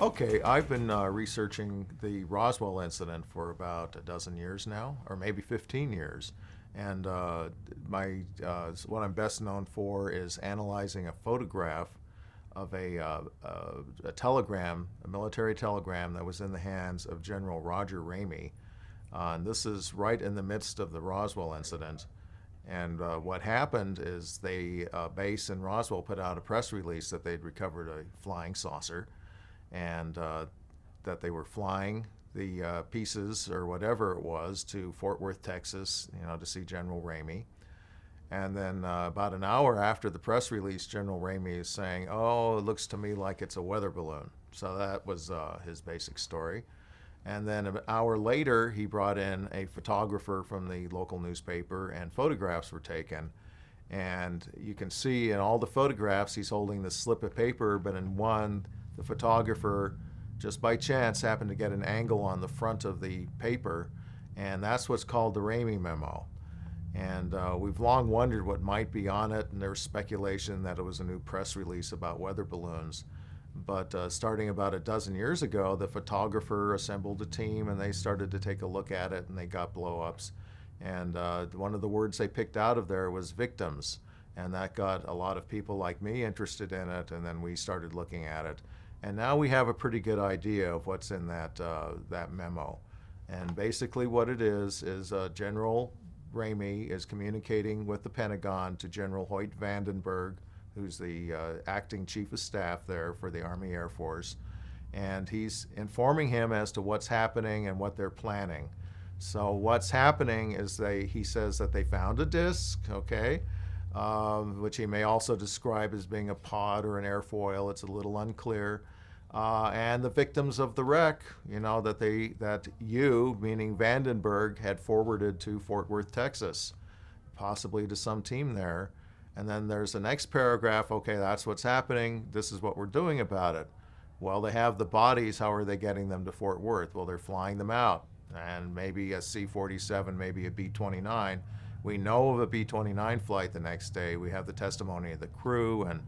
Okay, I've been researching the Roswell incident for about a dozen years now, or maybe 15 years. And what I'm best known for is analyzing a photograph of a telegram, a military telegram that was in the hands of General Roger Ramey. And this is right in the midst of the Roswell incident. And what happened is the base in Roswell put out a press release that they'd recovered a flying saucer, and that they were flying the pieces or whatever it was to Fort Worth, Texas, to see General Ramey. And then about an hour after the press release, General Ramey is saying, "Oh, it looks to me like it's a weather balloon." So that was his basic story. And then an hour later, he brought in a photographer from the local newspaper, and photographs were taken. And you can see in all the photographs, he's holding this slip of paper, but in one, the photographer, just by chance, happened to get an angle on the front of the paper, and that's what's called the Ramey memo. And we've long wondered what might be on it, and there's speculation that it was a new press release about weather balloons. But starting about a dozen years ago, the photographer assembled a team, and they started to take a look at it, and they got blow-ups. And one of the words they picked out of there was victims, and that got a lot of people like me interested in it, and then we started looking at it. And now we have a pretty good idea of what's in that memo. And basically what it is General Ramey is communicating with the Pentagon to General Hoyt Vandenberg, who's the acting chief of staff there for the Army Air Force. And he's informing him as to what's happening and what they're planning. So what's happening is he says that they found a disc, okay, which he may also describe as being a pod or an airfoil. It's a little unclear. And the victims of the wreck, that you, meaning Vandenberg, had forwarded to Fort Worth, Texas, possibly to some team there. And then there's the next paragraph, okay, that's what's happening. This is what we're doing about it. Well, they have the bodies. How are they getting them to Fort Worth? Well, they're flying them out. And maybe a C-47, maybe a B-29. We know of a B-29 flight the next day. We have the testimony of the crew and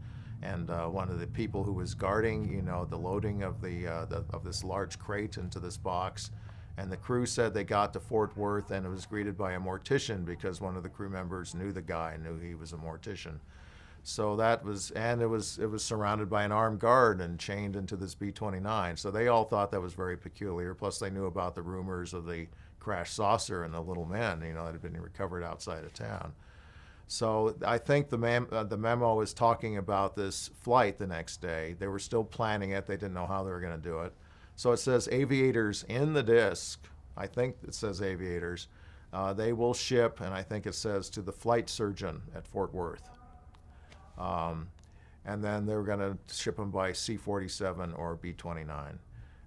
one of the people who was guarding, the loading of of this large crate into this box. And the crew said they got to Fort Worth, and it was greeted by a mortician because one of the crew members knew the guy, knew he was a mortician. So it was surrounded by an armed guard and chained into this B-29. So they all thought that was very peculiar. Plus, they knew about the rumors of the crashed saucer and the little men, that had been recovered outside of town. So I think the memo is talking about this flight the next day. They were still planning it. They didn't know how they were going to do it. So it says aviators in the disc. I think it says aviators. They will ship, and I think it says to the flight surgeon at Fort Worth. And then they were going to ship them by C-47 or B-29.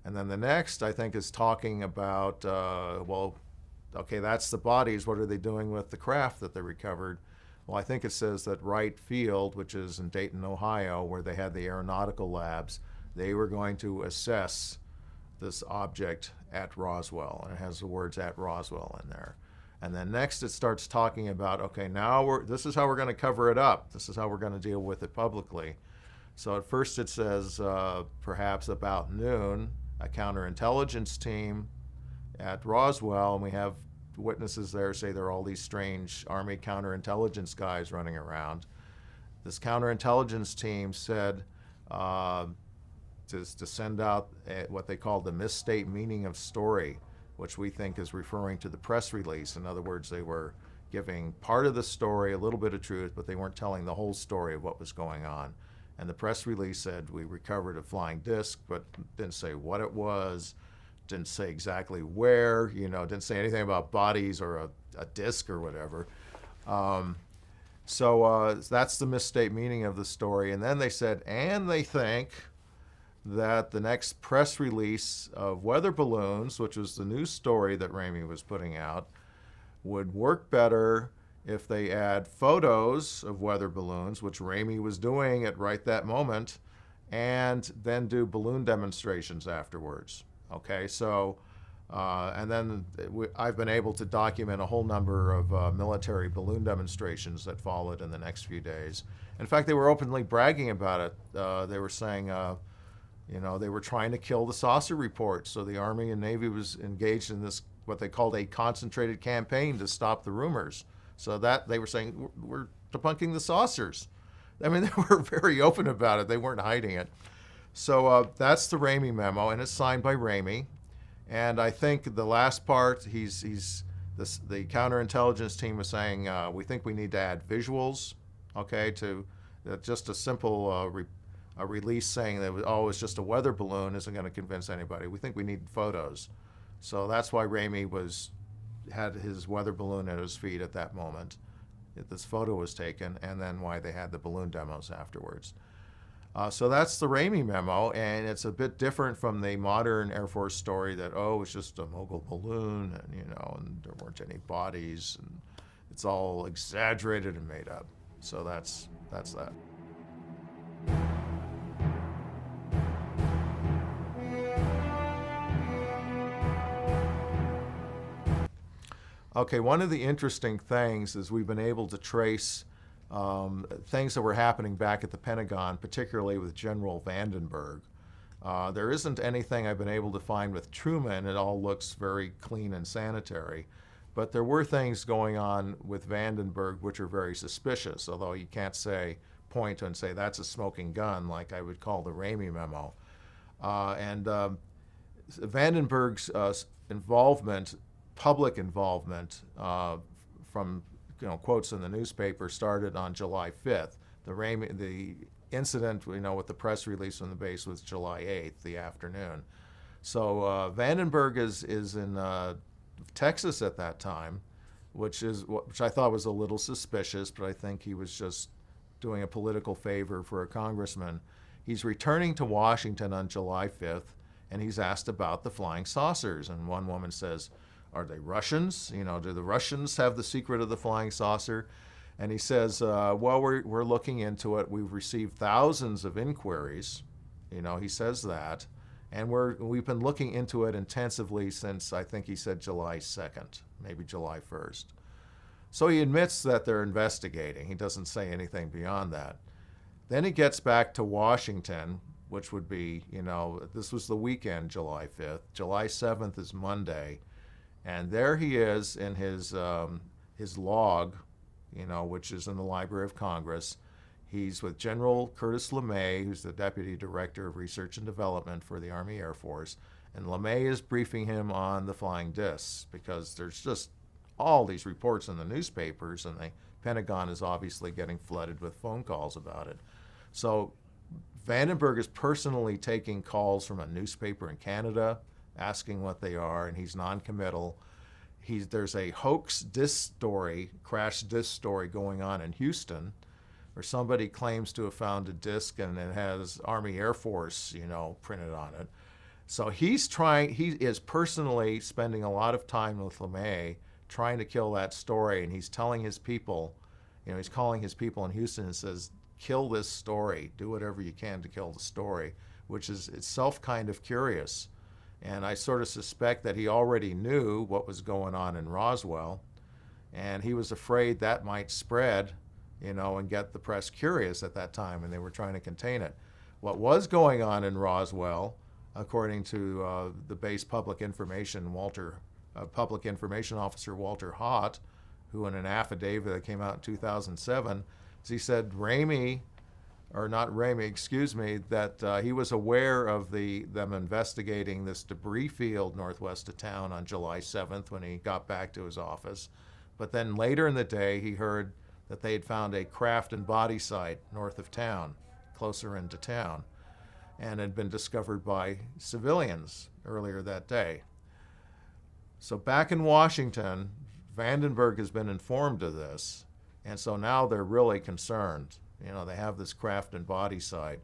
And then the next, I think, is talking about, okay, that's the bodies. What are they doing with the craft that they recovered? Well, I think it says that Wright Field, which is in Dayton, Ohio, where they had the aeronautical labs, they were going to assess this object at Roswell. And it has the words "at Roswell" in there. And then next it starts talking about, okay, now this is how we're going to cover it up. This is how we're going to deal with it publicly. So at first it says perhaps about noon, a counterintelligence team at Roswell, and we have witnesses there say there are all these strange Army counterintelligence guys running around. This counterintelligence team said to send out what they call the misstate meaning of story, which we think is referring to the press release. In other words, they were giving part of the story, a little bit of truth, but they weren't telling the whole story of what was going on. And the press release said we recovered a flying disc, but didn't say what it was, didn't say exactly where, didn't say anything about bodies or a disc or whatever. So that's the misstate meaning of the story. And then they said, and they think that the next press release of weather balloons, which was the news story that Ramey was putting out, would work better if they add photos of weather balloons, which Ramey was doing at right that moment, and then do balloon demonstrations afterwards. Okay, so, and then I've been able to document a whole number of military balloon demonstrations that followed in the next few days. In fact, they were openly bragging about it. They were saying, You know, they were trying to kill the saucer report. So the Army and Navy was engaged in this, what they called a concentrated campaign to stop the rumors. So that they were saying, we're debunking the saucers. I mean, they were very open about it. They weren't hiding it. So that's the Ramey memo, and it's signed by Ramey. And I think the last part, the counterintelligence team was saying, we think we need to add visuals, okay, to just a simple a release saying that, oh, it's just a weather balloon isn't going to convince anybody. We think we need photos. So that's why Ramey had his weather balloon at his feet at that moment. This photo was taken, and then why they had the balloon demos afterwards. So that's the Ramey memo, and it's a bit different from the modern Air Force story that, oh, it's just a mogul balloon, and there weren't any bodies, and it's all exaggerated and made up. So that's that. Okay, one of the interesting things is we've been able to trace things that were happening back at the Pentagon, particularly with General Vandenberg. There isn't anything I've been able to find with Truman. It all looks very clean and sanitary. But there were things going on with Vandenberg which are very suspicious, although you can't point and say that's a smoking gun like I would call the Ramey memo. Vandenberg's involvement, public involvement, from quotes in the newspaper, started on July 5th. The incident, with the press release on the base was July 8th, the afternoon. So Vandenberg is in Texas at that time, which I thought was a little suspicious, but I think he was just doing a political favor for a congressman. He's returning to Washington on July 5th, and he's asked about the flying saucers. And one woman says, are they Russians? Do the Russians have the secret of the flying saucer? And he says, well, we're looking into it. We've received thousands of inquiries. He says that. And we've been looking into it intensively since, I think he said July 2nd, maybe July 1st. So he admits that they're investigating. He doesn't say anything beyond that. Then he gets back to Washington, which would be, this was the weekend, July 5th. July 7th is Monday. And there he is in his log, which is in the Library of Congress. He's with General Curtis LeMay, who's the Deputy Director of Research and Development for the Army Air Force. And LeMay is briefing him on the flying discs because there's just all these reports in the newspapers, and the Pentagon is obviously getting flooded with phone calls about it. So Vandenberg is personally taking calls from a newspaper in Canada, asking what they are, and he's non-committal. There's a hoax crash disc story going on in Houston, where somebody claims to have found a disc and it has Army Air Force, printed on it. So he is personally spending a lot of time with LeMay trying to kill that story, and he's telling his people, he's calling his people in Houston and says, kill this story, do whatever you can to kill the story, which is itself kind of curious. And I sort of suspect that he already knew what was going on in Roswell, and he was afraid that might spread, and get the press curious at that time, and they were trying to contain it. What was going on in Roswell, according to the base public information officer Walter Hott, who in an affidavit that came out in 2007, he said that he was aware of them investigating this debris field northwest of town on July 7th when he got back to his office. But then later in the day, he heard that they had found a craft and body site north of town, closer into town, and had been discovered by civilians earlier that day. So back in Washington, Vandenberg has been informed of this, and so now they're really concerned. They have this craft and body site.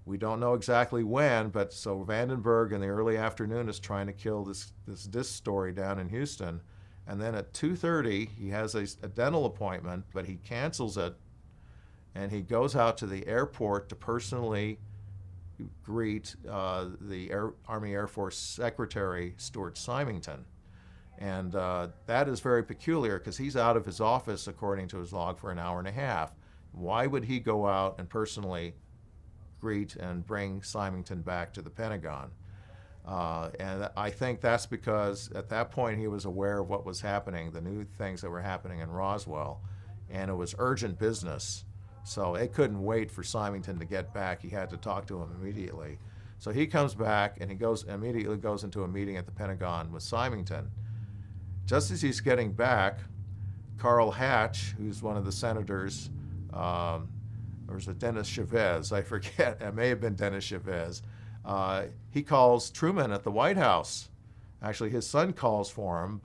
We don't know exactly when, but so Vandenberg in the early afternoon is trying to kill this disc story down in Houston. And then at 2:30, he has a dental appointment, but he cancels it, and he goes out to the airport to personally greet the Army Air Force Secretary, Stuart Symington. And that is very peculiar because he's out of his office, according to his log, for an hour and a half. Why would he go out and personally greet and bring Symington back to the Pentagon. And I think that's because at that point he was aware of what was happening, the new things that were happening in Roswell, and it was urgent business. So it couldn't wait for Symington to get back. He had to talk to him immediately. So he comes back and he immediately goes into a meeting at the Pentagon with Symington. Just as he's getting back, Carl Hatch, who's one of the senators, or was it Dennis Chavez? I forget. It may have been Dennis Chavez. He calls Truman at the White House. Actually, his son calls for him,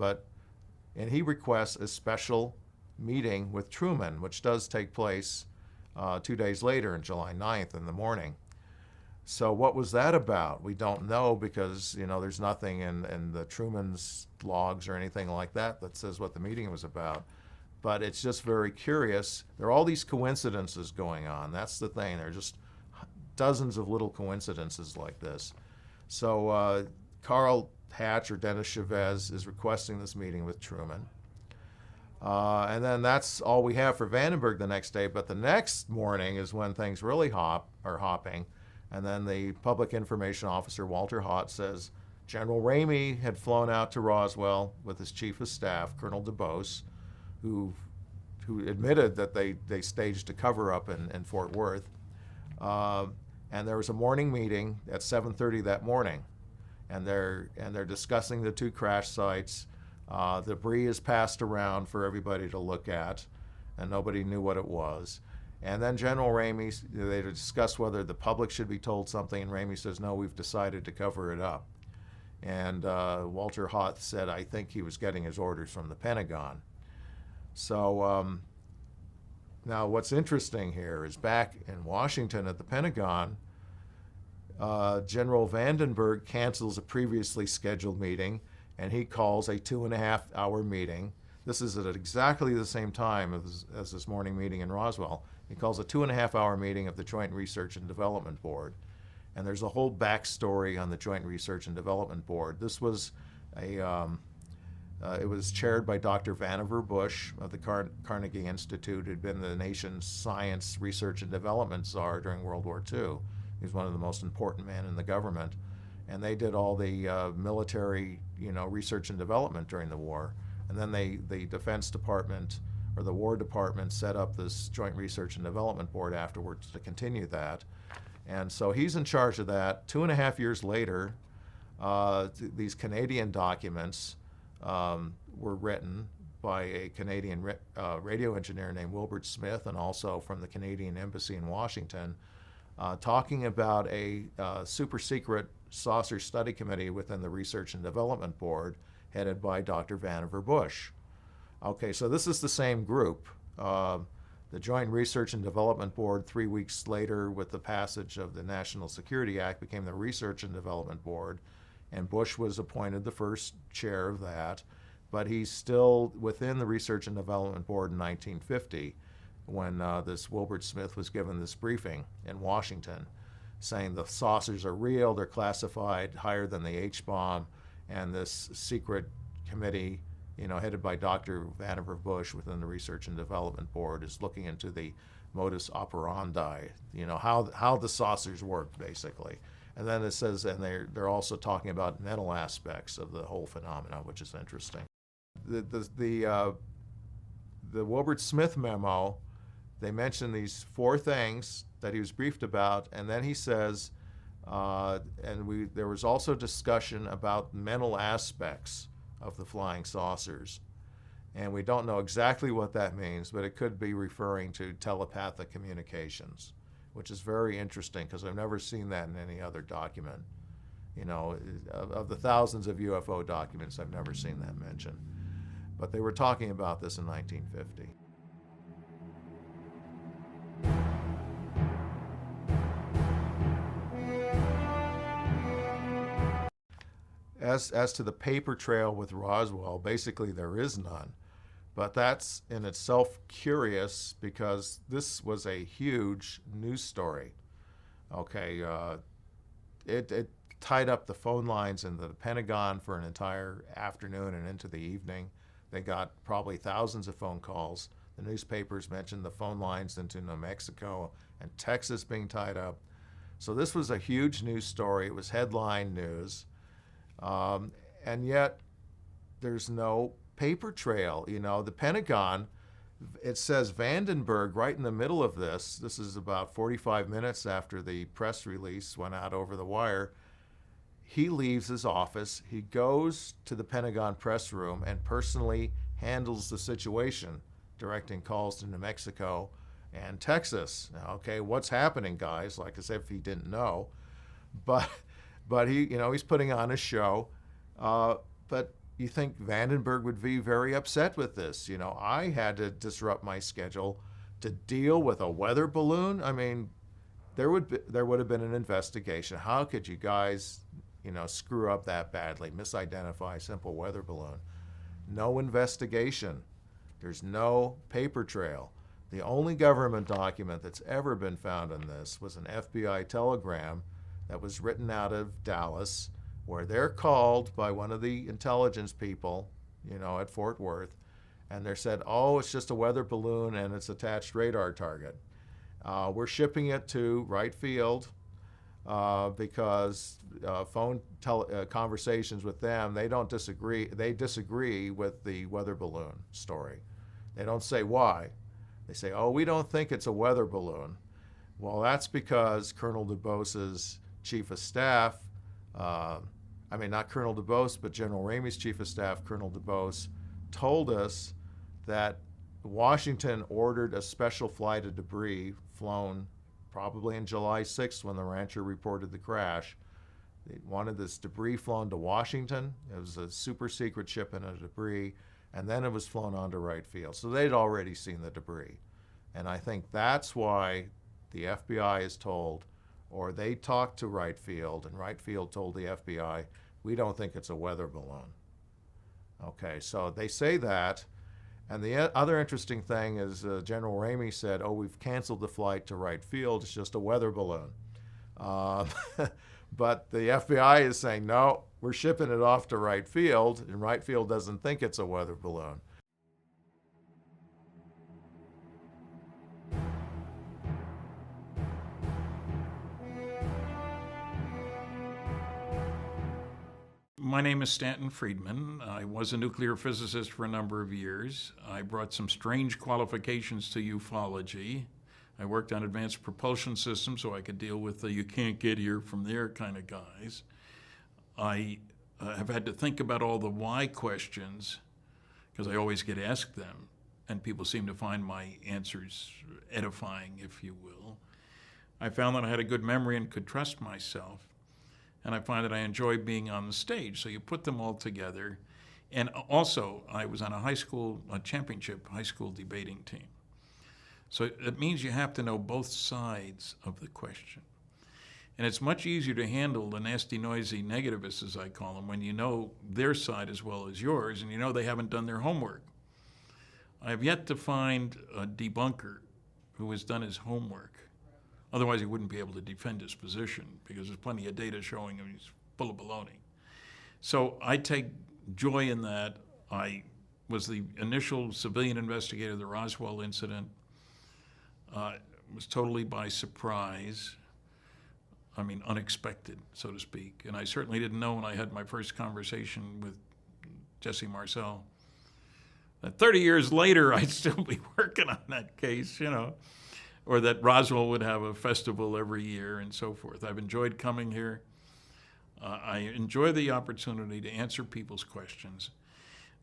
and he requests a special meeting with Truman, which does take place 2 days later, on July 9th in the morning. So what was that about? We don't know, because there's nothing in the Truman's logs or anything like that that says what the meeting was about. But it's just very curious. There are all these coincidences going on. That's the thing. There are just dozens of little coincidences like this. So Carl Hatch, or Dennis Chavez, is requesting this meeting with Truman. And then that's all we have for Vandenberg the next day. But the next morning is when things really are hopping. And then the public information officer, Walter Haut, says General Ramey had flown out to Roswell with his chief of staff, Colonel DuBose, who admitted that they staged a cover-up in Fort Worth. And there was a morning meeting at 7:30 that morning, and they're discussing the two crash sites. Debris is passed around for everybody to look at, and nobody knew what it was. And then General Ramey, they discuss whether the public should be told something, and Ramey says, no, we've decided to cover it up. And Walter Haut said, I think he was getting his orders from the Pentagon. So now what's interesting here is back in Washington at the Pentagon, General Vandenberg cancels a previously scheduled meeting, and he calls a 2.5-hour meeting. This is at exactly the same time as this morning meeting in Roswell. He calls a 2.5-hour meeting of the Joint Research and Development Board. And there's a whole backstory on the Joint Research and Development Board. This was it was chaired by Dr. Vannevar Bush of the Carnegie Institute, who'd been the nation's science, research, and development czar during World War II. He was one of the most important men in the government. And they did all the military, research and development during the war. And then the Defense Department, or the War Department, set up this Joint Research and Development Board afterwards to continue that. And so he's in charge of that. 2.5 years later, these Canadian documents were written by a Canadian radio engineer named Wilbert Smith, and also from the Canadian Embassy in Washington, talking about a super secret saucer study committee within the Research and Development Board, headed by Dr. Vannevar Bush. Okay, so this is the same group. The Joint Research and Development Board, 3 weeks later, with the passage of the National Security Act, became the Research and Development Board, and Bush was appointed the first chair of that. But he's still within the Research and Development Board in 1950, when this Wilbert Smith was given this briefing in Washington, saying the saucers are real, they're classified higher than the H-bomb, and this secret committee, headed by Dr. Vannevar Bush within the Research and Development Board, is looking into the modus operandi, how the saucers work, basically. And then it says, and they're also talking about mental aspects of the whole phenomenon, which is interesting. The Wilbert Smith memo, they mention these 4 things that he was briefed about, and then he says, there was also discussion about mental aspects of the flying saucers. And we don't know exactly what that means, but it could be referring to telepathic communications, which is very interesting because I've never seen that in any other document. Of the thousands of UFO documents, I've never seen that mentioned. But they were talking about this in 1950. As to the paper trail with Roswell, basically there is none. But that's in itself curious because this was a huge news story. Okay, it tied up the phone lines in the Pentagon for an entire afternoon and into the evening. They got probably thousands of phone calls. The newspapers mentioned the phone lines into New Mexico and Texas being tied up. So this was a huge news story. It was headline news. And yet there's no paper trail. You know, the Pentagon, it says Vandenberg right in the middle of this. This is about 45 minutes after the press release went out over the wire. He leaves his office. He goes to the Pentagon press room and personally handles the situation, directing calls to New Mexico and Texas. Now, okay, what's happening, guys? Like as if he didn't know. But he, you know, he's putting on a show. But you think Vandenberg would be very upset with this. You know, I had to disrupt my schedule to deal with a weather balloon. I mean, there would have been an investigation. How could you guys, you know, screw up that badly, misidentify a simple weather balloon? No investigation. There's no paper trail. The only government document that's ever been found on this was an FBI telegram that was written out of Dallas, where they're called by one of the intelligence people, you know, at Fort Worth, and they're said, oh, it's just a weather balloon and it's attached radar target. We're shipping it to Wright Field because phone conversations with them, they don't disagree. They disagree with the weather balloon story. They don't say why. They say, oh, we don't think it's a weather balloon. Well, that's because Colonel DuBose's chief of staff, I mean, not Colonel DuBose, but General Ramey's chief of staff, Colonel DuBose, told us that Washington ordered a special flight of debris flown probably on July 6th when the rancher reported the crash. They wanted this debris flown to Washington. It was a super secret shipment of debris, and then it was flown onto Wright Field. So they'd already seen the debris. And I think that's why the FBI is told, or they talked to Wright Field, and Wright Field told the FBI, we don't think it's a weather balloon. Okay, so they say that. And the other interesting thing is General Ramey said, oh, we've canceled the flight to Wright Field. It's just a weather balloon. But the FBI is saying, no, we're shipping it off to Wright Field, and Wright Field doesn't think it's a weather balloon. My name is Stanton Friedman. I was a nuclear physicist for a number of years. I brought some strange qualifications to ufology. I worked on advanced propulsion systems so I could deal with the you can't get here from there kind of guys. I have had to think about all the why questions because I always get asked them, and people seem to find my answers edifying, if you will. I found that I had a good memory and could trust myself. And I find that I enjoy being on the stage. So you put them all together. And also, I was on a championship high school debating team. So it means you have to know both sides of the question. And it's much easier to handle the nasty, noisy negativists, as I call them, when you know their side as well as yours, and you know they haven't done their homework. I have yet to find a debunker who has done his homework. Otherwise, he wouldn't be able to defend his position because there's plenty of data showing him he's full of baloney. So I take joy in that. I was the initial civilian investigator of the Roswell incident. It was totally by surprise. I mean, unexpected, so to speak. And I certainly didn't know when I had my first conversation with Jesse Marcel that 30 years later I'd still be working on that case, you know. Or that Roswell would have a festival every year and so forth. I've enjoyed coming here. I enjoy the opportunity to answer people's questions.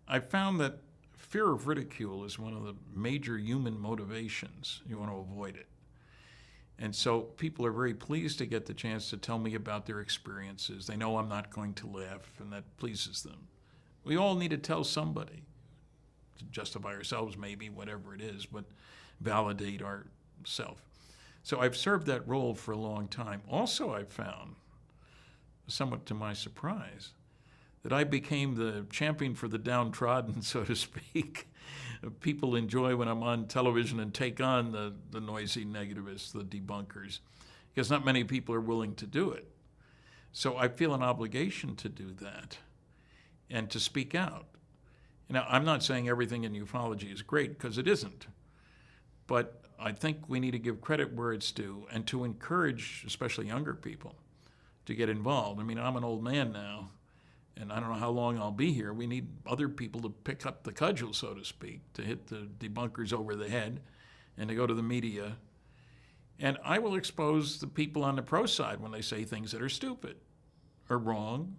I found that fear of ridicule is one of the major human motivations. You want to avoid it. And so people are very pleased to get the chance to tell me about their experiences. They know I'm not going to laugh, and that pleases them. We all need to tell somebody to justify ourselves, maybe, whatever it is, but validate our self. So I've served that role for a long time. Also, I've found, somewhat to my surprise, that I became the champion for the downtrodden, so to speak. People enjoy when I'm on television and take on the noisy negativists, the debunkers, because not many people are willing to do it. So I feel an obligation to do that and to speak out. Now, I'm not saying everything in ufology is great, because it isn't. But I think we need to give credit where it's due and to encourage, especially younger people, to get involved. I mean, I'm an old man now, and I don't know how long I'll be here. We need other people to pick up the cudgel, so to speak, to hit the debunkers over the head and to go to the media. And I will expose the people on the pro side when they say things that are stupid or wrong.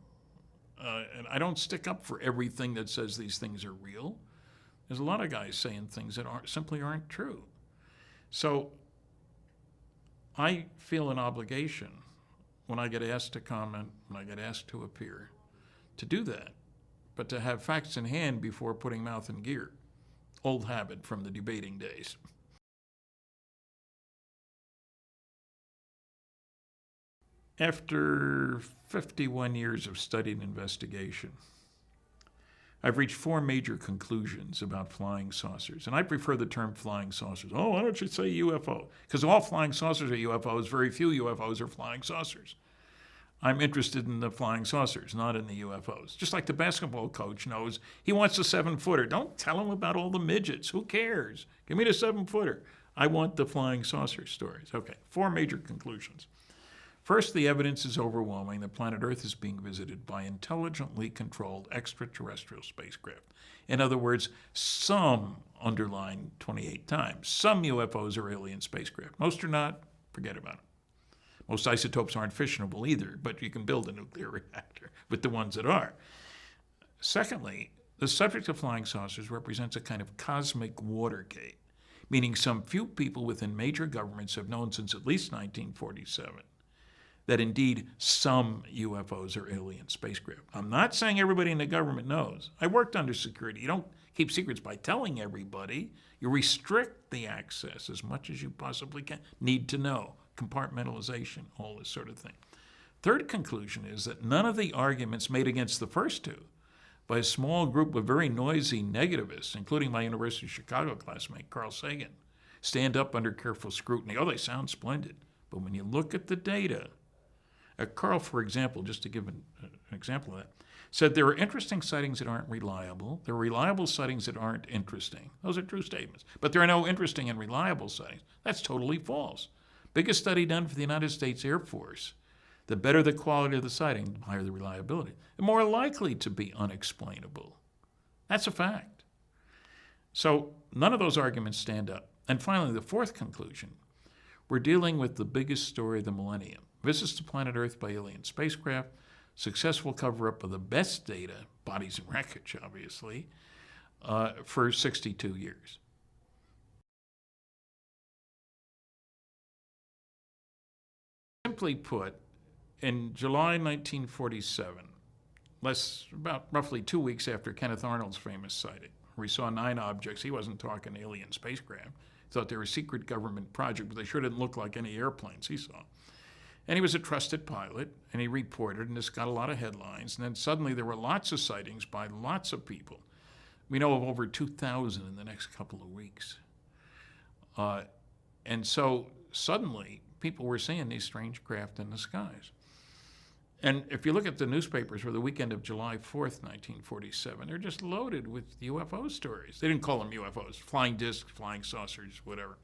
And I don't stick up for everything that says these things are real. There's a lot of guys saying things that simply aren't true. So I feel an obligation when I get asked to comment, when I get asked to appear, to do that, but to have facts in hand before putting mouth in gear. Old habit from the debating days. After 51 years of study and investigation, I've reached 4 major conclusions about flying saucers. And I prefer the term flying saucers. Oh, why don't you say UFO? Because all flying saucers are UFOs. Very few UFOs are flying saucers. I'm interested in the flying saucers, not in the UFOs. Just like the basketball coach knows he wants a 7-footer. Don't tell him about all the midgets. Who cares? Give me the 7-footer. I want the flying saucer stories. Okay, 4 major conclusions. First, the evidence is overwhelming that planet Earth is being visited by intelligently controlled extraterrestrial spacecraft. In other words, some, underline 28 times, some UFOs are alien spacecraft. Most are not. Forget about it. Most isotopes aren't fissionable either, but you can build a nuclear reactor with the ones that are. Secondly, the subject of flying saucers represents a kind of cosmic Watergate, meaning some few people within major governments have known since at least 1947 that indeed some UFOs are alien spacecraft. I'm not saying everybody in the government knows. I worked under security. You don't keep secrets by telling everybody. You restrict the access as much as you possibly can. Need to know. Compartmentalization, all this sort of thing. Third conclusion is that none of the arguments made against the first two by a small group of very noisy negativists, including my University of Chicago classmate, Carl Sagan, stand up under careful scrutiny. Oh, they sound splendid. But when you look at the data, Carl, for example, just to give an example of that, said there are interesting sightings that aren't reliable. There are reliable sightings that aren't interesting. Those are true statements. But there are no interesting and reliable sightings. That's totally false. Biggest study done for the United States Air Force. The better the quality of the sighting, the higher the reliability. The more likely to be unexplainable. That's a fact. So none of those arguments stand up. And finally, the fourth conclusion. We're dealing with the biggest story of the millennium. Visits to planet Earth by alien spacecraft, successful cover-up of the best data, bodies and wreckage, obviously, for 62 years. Simply put, in July 1947, about roughly 2 weeks after Kenneth Arnold's famous sighting, where he saw 9 objects, he wasn't talking alien spacecraft, thought they were a secret government project, but they sure didn't look like any airplanes he saw. And he was a trusted pilot, and he reported, and this got a lot of headlines. And then suddenly there were lots of sightings by lots of people. We know of over 2,000 in the next couple of weeks. And so suddenly people were seeing these strange craft in the skies. And if you look at the newspapers for the weekend of July 4th, 1947, they're just loaded with UFO stories. They didn't call them UFOs, flying discs, flying saucers, whatever.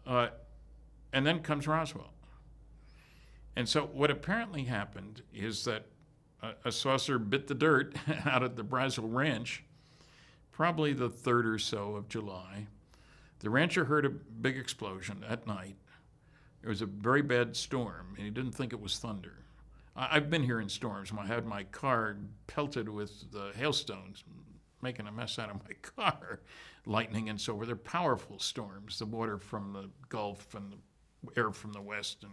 And then comes Roswell. And so what apparently happened is that a saucer bit the dirt out at the Brazil Ranch, probably the 3rd or so of July. The rancher heard a big explosion at night. There was a very bad storm, and he didn't think it was thunder. I've been here in storms. I had my car pelted with the hailstones, making a mess out of my car, lightning and so forth. They're powerful storms, the water from the Gulf and the air from the west, and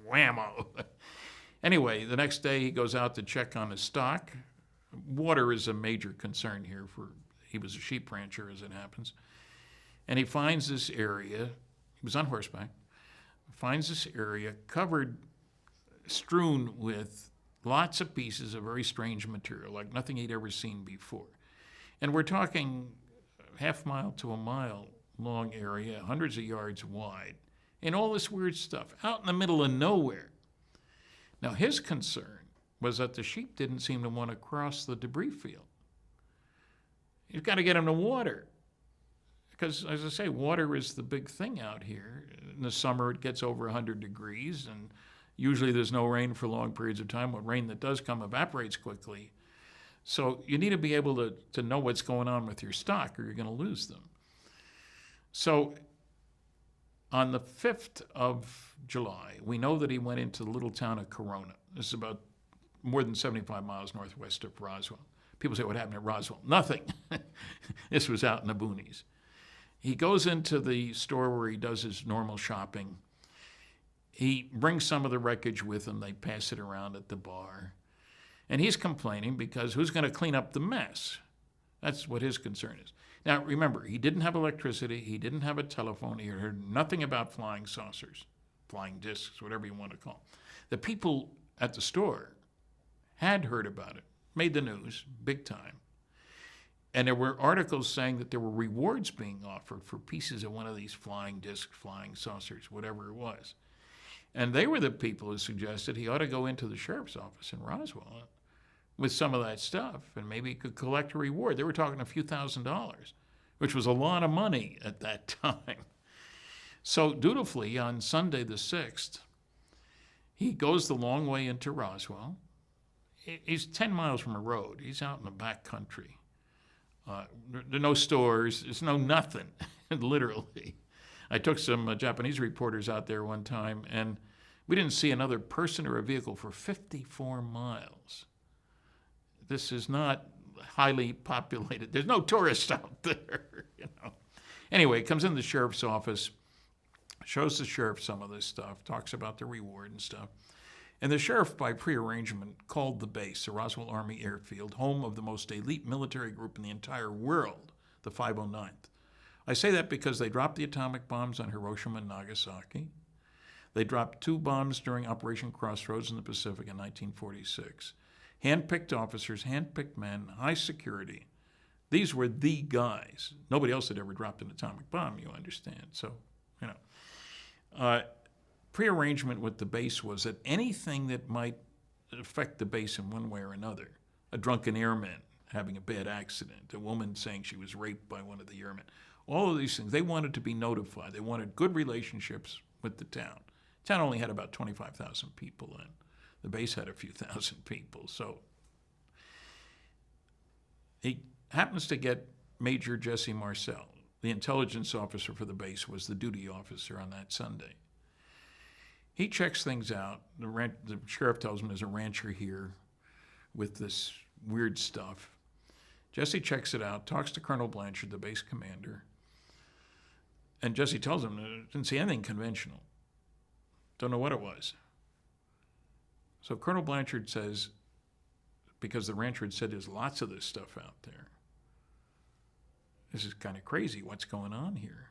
whammo. Anyway, the next day he goes out to check on his stock. Water is a major concern here. He was a sheep rancher, as it happens. And he finds this area, he was on horseback, finds this area covered, strewn with lots of pieces of very strange material, like nothing he'd ever seen before. And we're talking half-mile to a mile long area, hundreds of yards wide, and all this weird stuff out in the middle of nowhere. Now, his concern was that the sheep didn't seem to want to cross the debris field. You've got to get them to water. Because, as I say, water is the big thing out here. In the summer, it gets over 100 degrees, and usually there's no rain for long periods of time. What rain that does come evaporates quickly. So you need to be able to know what's going on with your stock, or you're going to lose them. So on the 5th of July, we know that he went into the little town of Corona. This is about more than 75 miles northwest of Roswell. People say, what happened at Roswell? Nothing. This was out in the boonies. He goes into the store where he does his normal shopping. He brings some of the wreckage with him. They pass it around at the bar. And he's complaining because who's going to clean up the mess? That's what his concern is. Now, remember, he didn't have electricity. He didn't have a telephone. He heard nothing about flying saucers, flying discs, whatever you want to call them. The people at the store had heard about it, made the news, big time. And there were articles saying that there were rewards being offered for pieces of one of these flying discs, flying saucers, whatever it was. And they were the people who suggested he ought to go into the sheriff's office in Roswell with some of that stuff, and maybe he could collect a reward. They were talking a few $1,000s, which was a lot of money at that time. So dutifully, on Sunday the 6th, he goes the long way into Roswell. He's 10 miles from a road. He's out in the back country. There are no stores. There's no nothing, literally. I took some Japanese reporters out there one time, and we didn't see another person or a vehicle for 54 miles. This is not highly populated. There's no tourists out there, Anyway, comes in the sheriff's office, shows the sheriff some of this stuff, talks about the reward and stuff. And the sheriff, by prearrangement, called the base, the Roswell Army Airfield, home of the most elite military group in the entire world, the 509th. I say that because they dropped the atomic bombs on Hiroshima and Nagasaki. They dropped 2 bombs during Operation Crossroads in the Pacific in 1946. Hand-picked officers, hand-picked men, high security. These were the guys. Nobody else had ever dropped an atomic bomb, you understand. So, prearrangement with the base was that anything that might affect the base in one way or another, a drunken airman having a bad accident, a woman saying she was raped by one of the airmen, all of these things, they wanted to be notified. They wanted good relationships with the town. The town only had about 25,000 people in. The base had a few thousand people. So he happens to get Major Jesse Marcel. The intelligence officer for the base was the duty officer on that Sunday. He checks things out. The sheriff tells him there's a rancher here with this weird stuff. Jesse checks it out, talks to Colonel Blanchard, the base commander, and Jesse tells him, didn't see anything conventional. Don't know what it was. So Colonel Blanchard says, because the rancher had said there's lots of this stuff out there, this is kind of crazy. What's going on here?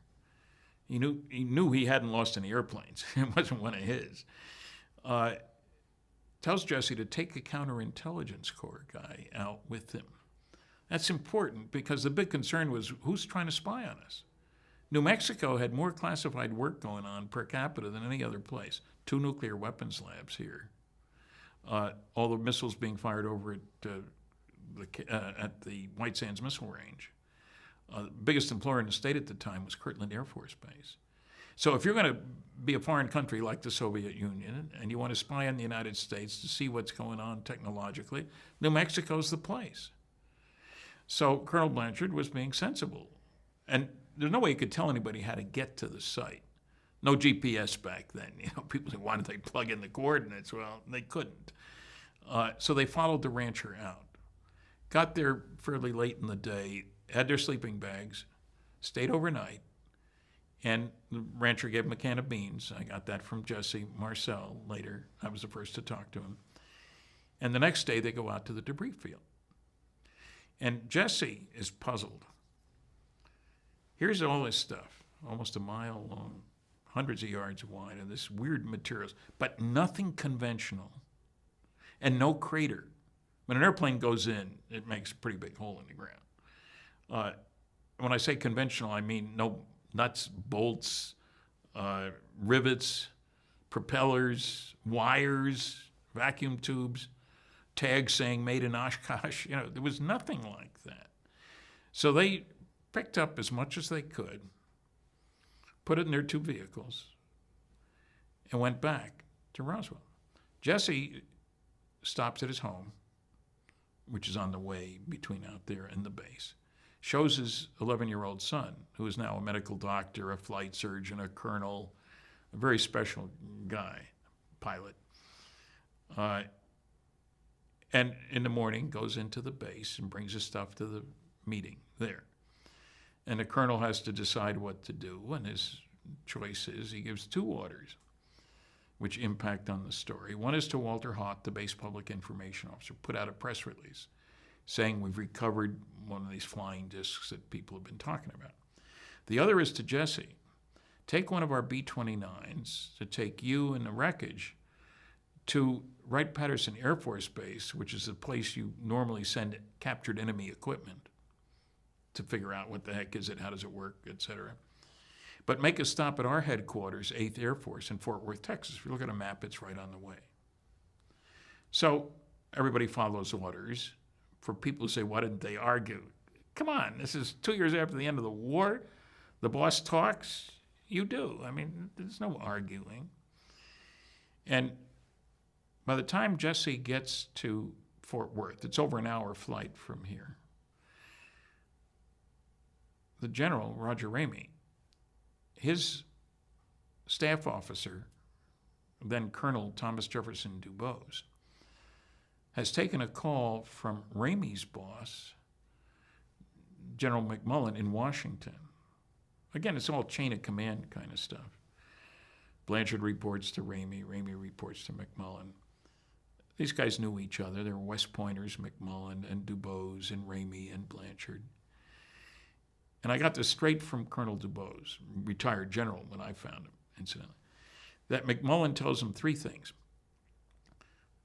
He knew he hadn't lost any airplanes. It wasn't one of his. Tells Jesse to take a counterintelligence corps guy out with him. That's important because the big concern was who's trying to spy on us. New Mexico had more classified work going on per capita than any other place. 2 nuclear weapons labs here. All the missiles being fired over at the White Sands Missile Range. The biggest employer in the state at the time was Kirtland Air Force Base. So if you're going to be a foreign country like the Soviet Union and you want to spy on the United States to see what's going on technologically, New Mexico's the place. So Colonel Blanchard was being sensible. And there's no way you could tell anybody how to get to the site. No GPS back then. People said, why did they plug in the coordinates? Well, they couldn't. So they followed the rancher out. Got there fairly late in the day, had their sleeping bags, stayed overnight, and the rancher gave him a can of beans. I got that from Jesse Marcel later. I was the first to talk to him. And the next day they go out to the debris field. And Jesse is puzzled. Here's all this stuff, almost a mile long, hundreds of yards wide, and this weird materials, but nothing conventional, and no crater. When an airplane goes in, it makes a pretty big hole in the ground. When I say conventional, I mean no nuts, bolts, rivets, propellers, wires, vacuum tubes, tags saying made in Oshkosh. There was nothing like that. So they picked up as much as they could, put it in their 2 vehicles, and went back to Roswell. Jesse stops at his home, which is on the way between out there and the base, shows his 11-year-old son, who is now a medical doctor, a flight surgeon, a colonel, a very special guy, pilot. And in the morning goes into the base and brings his stuff to the meeting there. And the colonel has to decide what to do, and his choice is he gives 2 orders which impact on the story. One is to Walter Haut, the base public information officer, put out a press release saying we've recovered one of these flying discs that people have been talking about. The other is to Jesse. Take one of our B-29s to take you and the wreckage to Wright-Patterson Air Force Base, which is the place you normally send captured enemy equipment to figure out what the heck is it, how does it work, etc. But make a stop at our headquarters, 8th Air Force in Fort Worth, Texas. If you look at a map, it's right on the way. So everybody follows orders. For people who say, why didn't they argue? Come on, this is 2 years after the end of the war. The boss talks, you do. I mean, there's no arguing. And by the time Jesse gets to Fort Worth, it's over an hour flight from here, the general, Roger Ramey, his staff officer, then Colonel Thomas Jefferson Dubose, has taken a call from Ramey's boss, General McMullen in Washington. Again, it's all chain of command kind of stuff. Blanchard reports to Ramey, Ramey reports to McMullen. These guys knew each other. They were West Pointers, McMullen and Dubose and Ramey and Blanchard. And I got this straight from Colonel Dubose, retired general when I found him, incidentally, that McMullen tells him 3 things.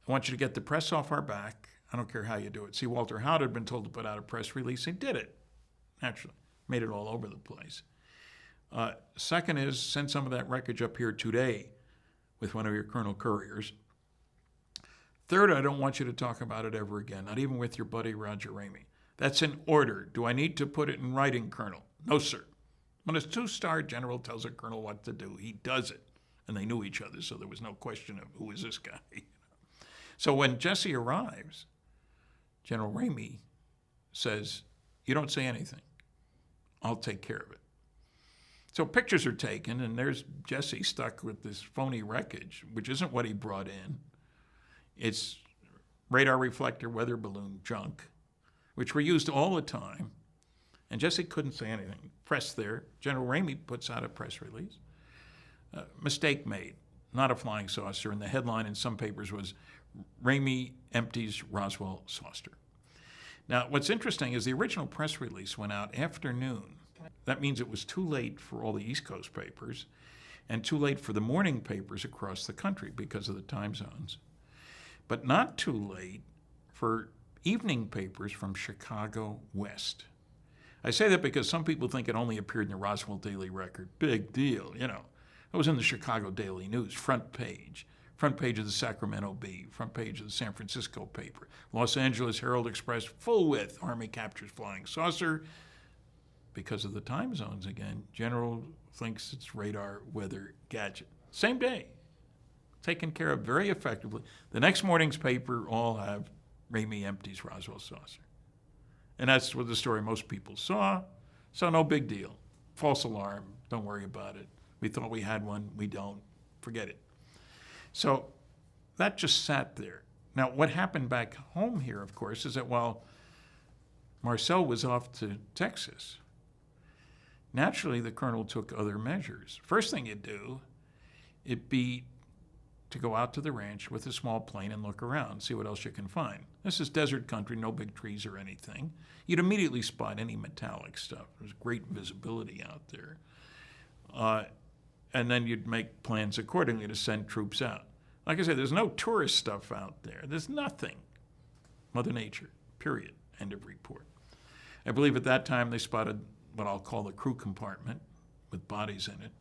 I want you to get the press off our back. I don't care how you do it. See, Walter Haut had been told to put out a press release. He did it, naturally. Made it all over the place. Second is send some of that wreckage up here today with one of your Colonel Couriers. Third, I don't want you to talk about it ever again, not even with your buddy Roger Ramey. That's an order. Do I need to put it in writing, Colonel? No, sir. When a 2-star general tells a colonel what to do, he does it. And they knew each other, so there was no question of who is this guy. So when Jesse arrives, General Ramey says, you don't say anything. I'll take care of it. So pictures are taken, and there's Jesse stuck with this phony wreckage, which isn't what he brought in. It's radar reflector weather balloon junk, which were used all the time. And Jesse couldn't say anything. Press there. General Ramey puts out a press release. Mistake made. Not a flying saucer. And the headline in some papers was, Ramey empties Roswell saucer. Now, what's interesting is the original press release went out after noon. That means it was too late for all the East Coast papers and too late for the morning papers across the country because of the time zones. But not too late for evening papers from Chicago West. I say that because some people think it only appeared in the Roswell Daily Record. Big deal, you know. It was in the Chicago Daily News, front page of the Sacramento Bee, front page of the San Francisco paper, Los Angeles Herald Express, full width, Army captures flying saucer. Because of the time zones again, General thinks it's radar weather gadget. Same day, taken care of very effectively. The next morning's paper all have Ramey empties Roswell saucer. And that's what the story most people saw, so no big deal. False alarm, don't worry about it. We thought we had one, we don't, forget it. So that just sat there. Now, what happened back home here, of course, is that while Marcel was off to Texas, naturally the colonel took other measures. First thing you do, it'd be to go out to the ranch with a small plane and look around, see what else you can find. This is desert country, no big trees or anything. You'd immediately spot any metallic stuff. There's great visibility out there. And then you'd make plans accordingly to send troops out. Like I said, there's no tourist stuff out there. There's nothing. Mother Nature, period. End of report. I believe at that time they spotted what I'll call the crew compartment with bodies in it,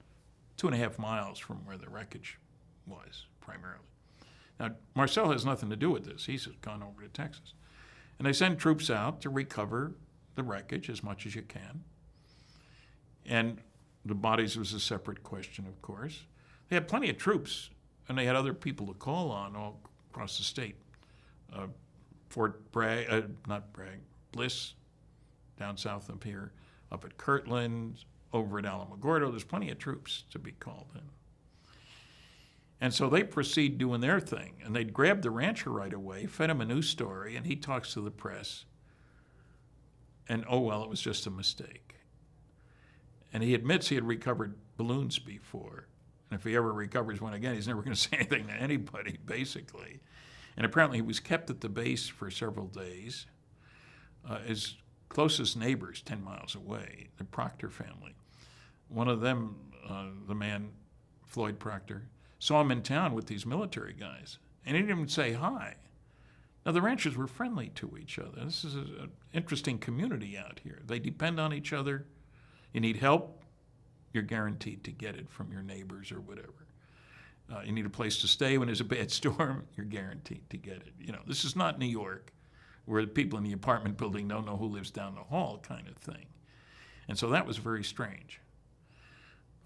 2.5 miles from where the wreckage was, primarily. Now, Marcel has nothing to do with this. He's gone over to Texas. And they send troops out to recover the wreckage as much as you can. And the bodies was a separate question, of course. They had plenty of troops, and they had other people to call on all across the state. Fort Bragg, not Bragg, Bliss, down south of here, up at Kirtland, over at Alamogordo. There's plenty of troops to be called in. And so they proceed doing their thing, and they'd grab the rancher right away, fed him a news story, and he talks to the press. And, oh, well, it was just a mistake. And he admits he had recovered balloons before. And if he ever recovers one again, he's never going to say anything to anybody, basically. And apparently he was kept at the base for several days. His closest neighbors, 10 miles away, the Proctor family. One of them, the man, Floyd Proctor, saw him in town with these military guys. And he didn't even say hi. Now, the ranchers were friendly to each other. This is an interesting community out here. They depend on each other. You need help, you're guaranteed to get it from your neighbors or whatever. You need a place to stay when there's a bad storm, you're guaranteed to get it. You know, this is not New York, where the people in the apartment building don't know who lives down the hall kind of thing. And so that was very strange.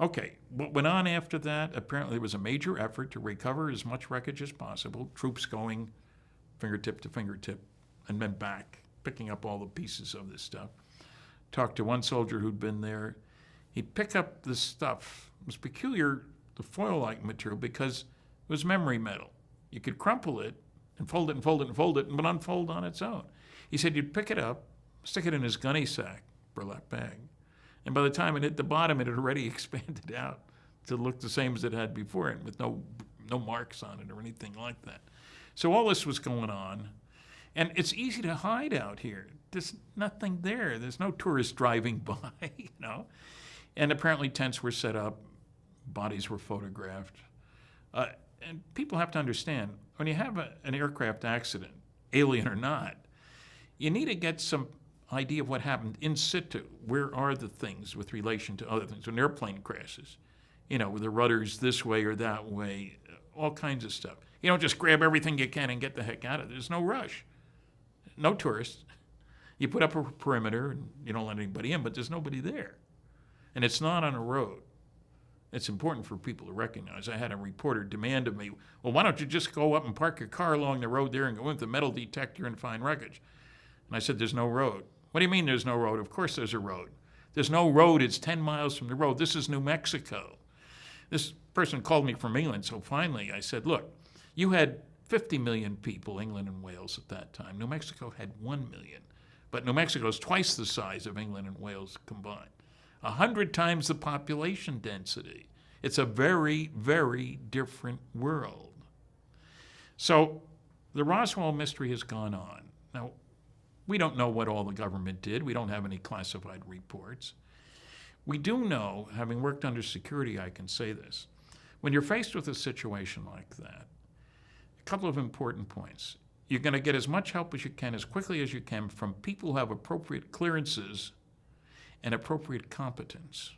Okay, what went on after that? Apparently there was a major effort to recover as much wreckage as possible, troops going fingertip to fingertip and then back, picking up all the pieces of this stuff. Talked to one soldier who'd been there. He'd pick up this stuff. It was peculiar, the foil-like material, because it was memory metal. You could crumple it and fold it and fold it and fold it, and it would unfold on its own. He said you'd pick it up, stick it in his gunny sack, burlap bag, and by the time it hit the bottom, it had already expanded out to look the same as it had before, and with no marks on it or anything like that. So all this was going on, and it's easy to hide out here. There's nothing there. There's no tourists driving by, you know. And apparently tents were set up, bodies were photographed. And people have to understand, when you have an aircraft accident, alien or not, you need to get some idea of what happened in situ. Where are the things with relation to other things? When an airplane crashes, you know, with the rudders this way or that way, all kinds of stuff. You don't just grab everything you can and get the heck out of it. There's no rush. No tourists. You put up a perimeter and you don't let anybody in, but there's nobody there. And it's not on a road. It's important for people to recognize. I had a reporter demand of me, well, why don't you just go up and park your car along the road there and go in with the metal detector and find wreckage? And I said, there's no road. What do you mean there's no road? Of course there's a road. There's no road. It's 10 miles from the road. This is New Mexico. This person called me from England, so finally I said, look, you had 50 million people, England and Wales at that time. New Mexico had 1 million. But New Mexico is twice the size of England and Wales combined. 100 times the population density. It's a very, very different world. So the Roswell mystery has gone on. Now, we don't know what all the government did. We don't have any classified reports. We do know, having worked under security, I can say this. When you're faced with a situation like that, a couple of important points. You're going to get as much help as you can, as quickly as you can, from people who have appropriate clearances and appropriate competence.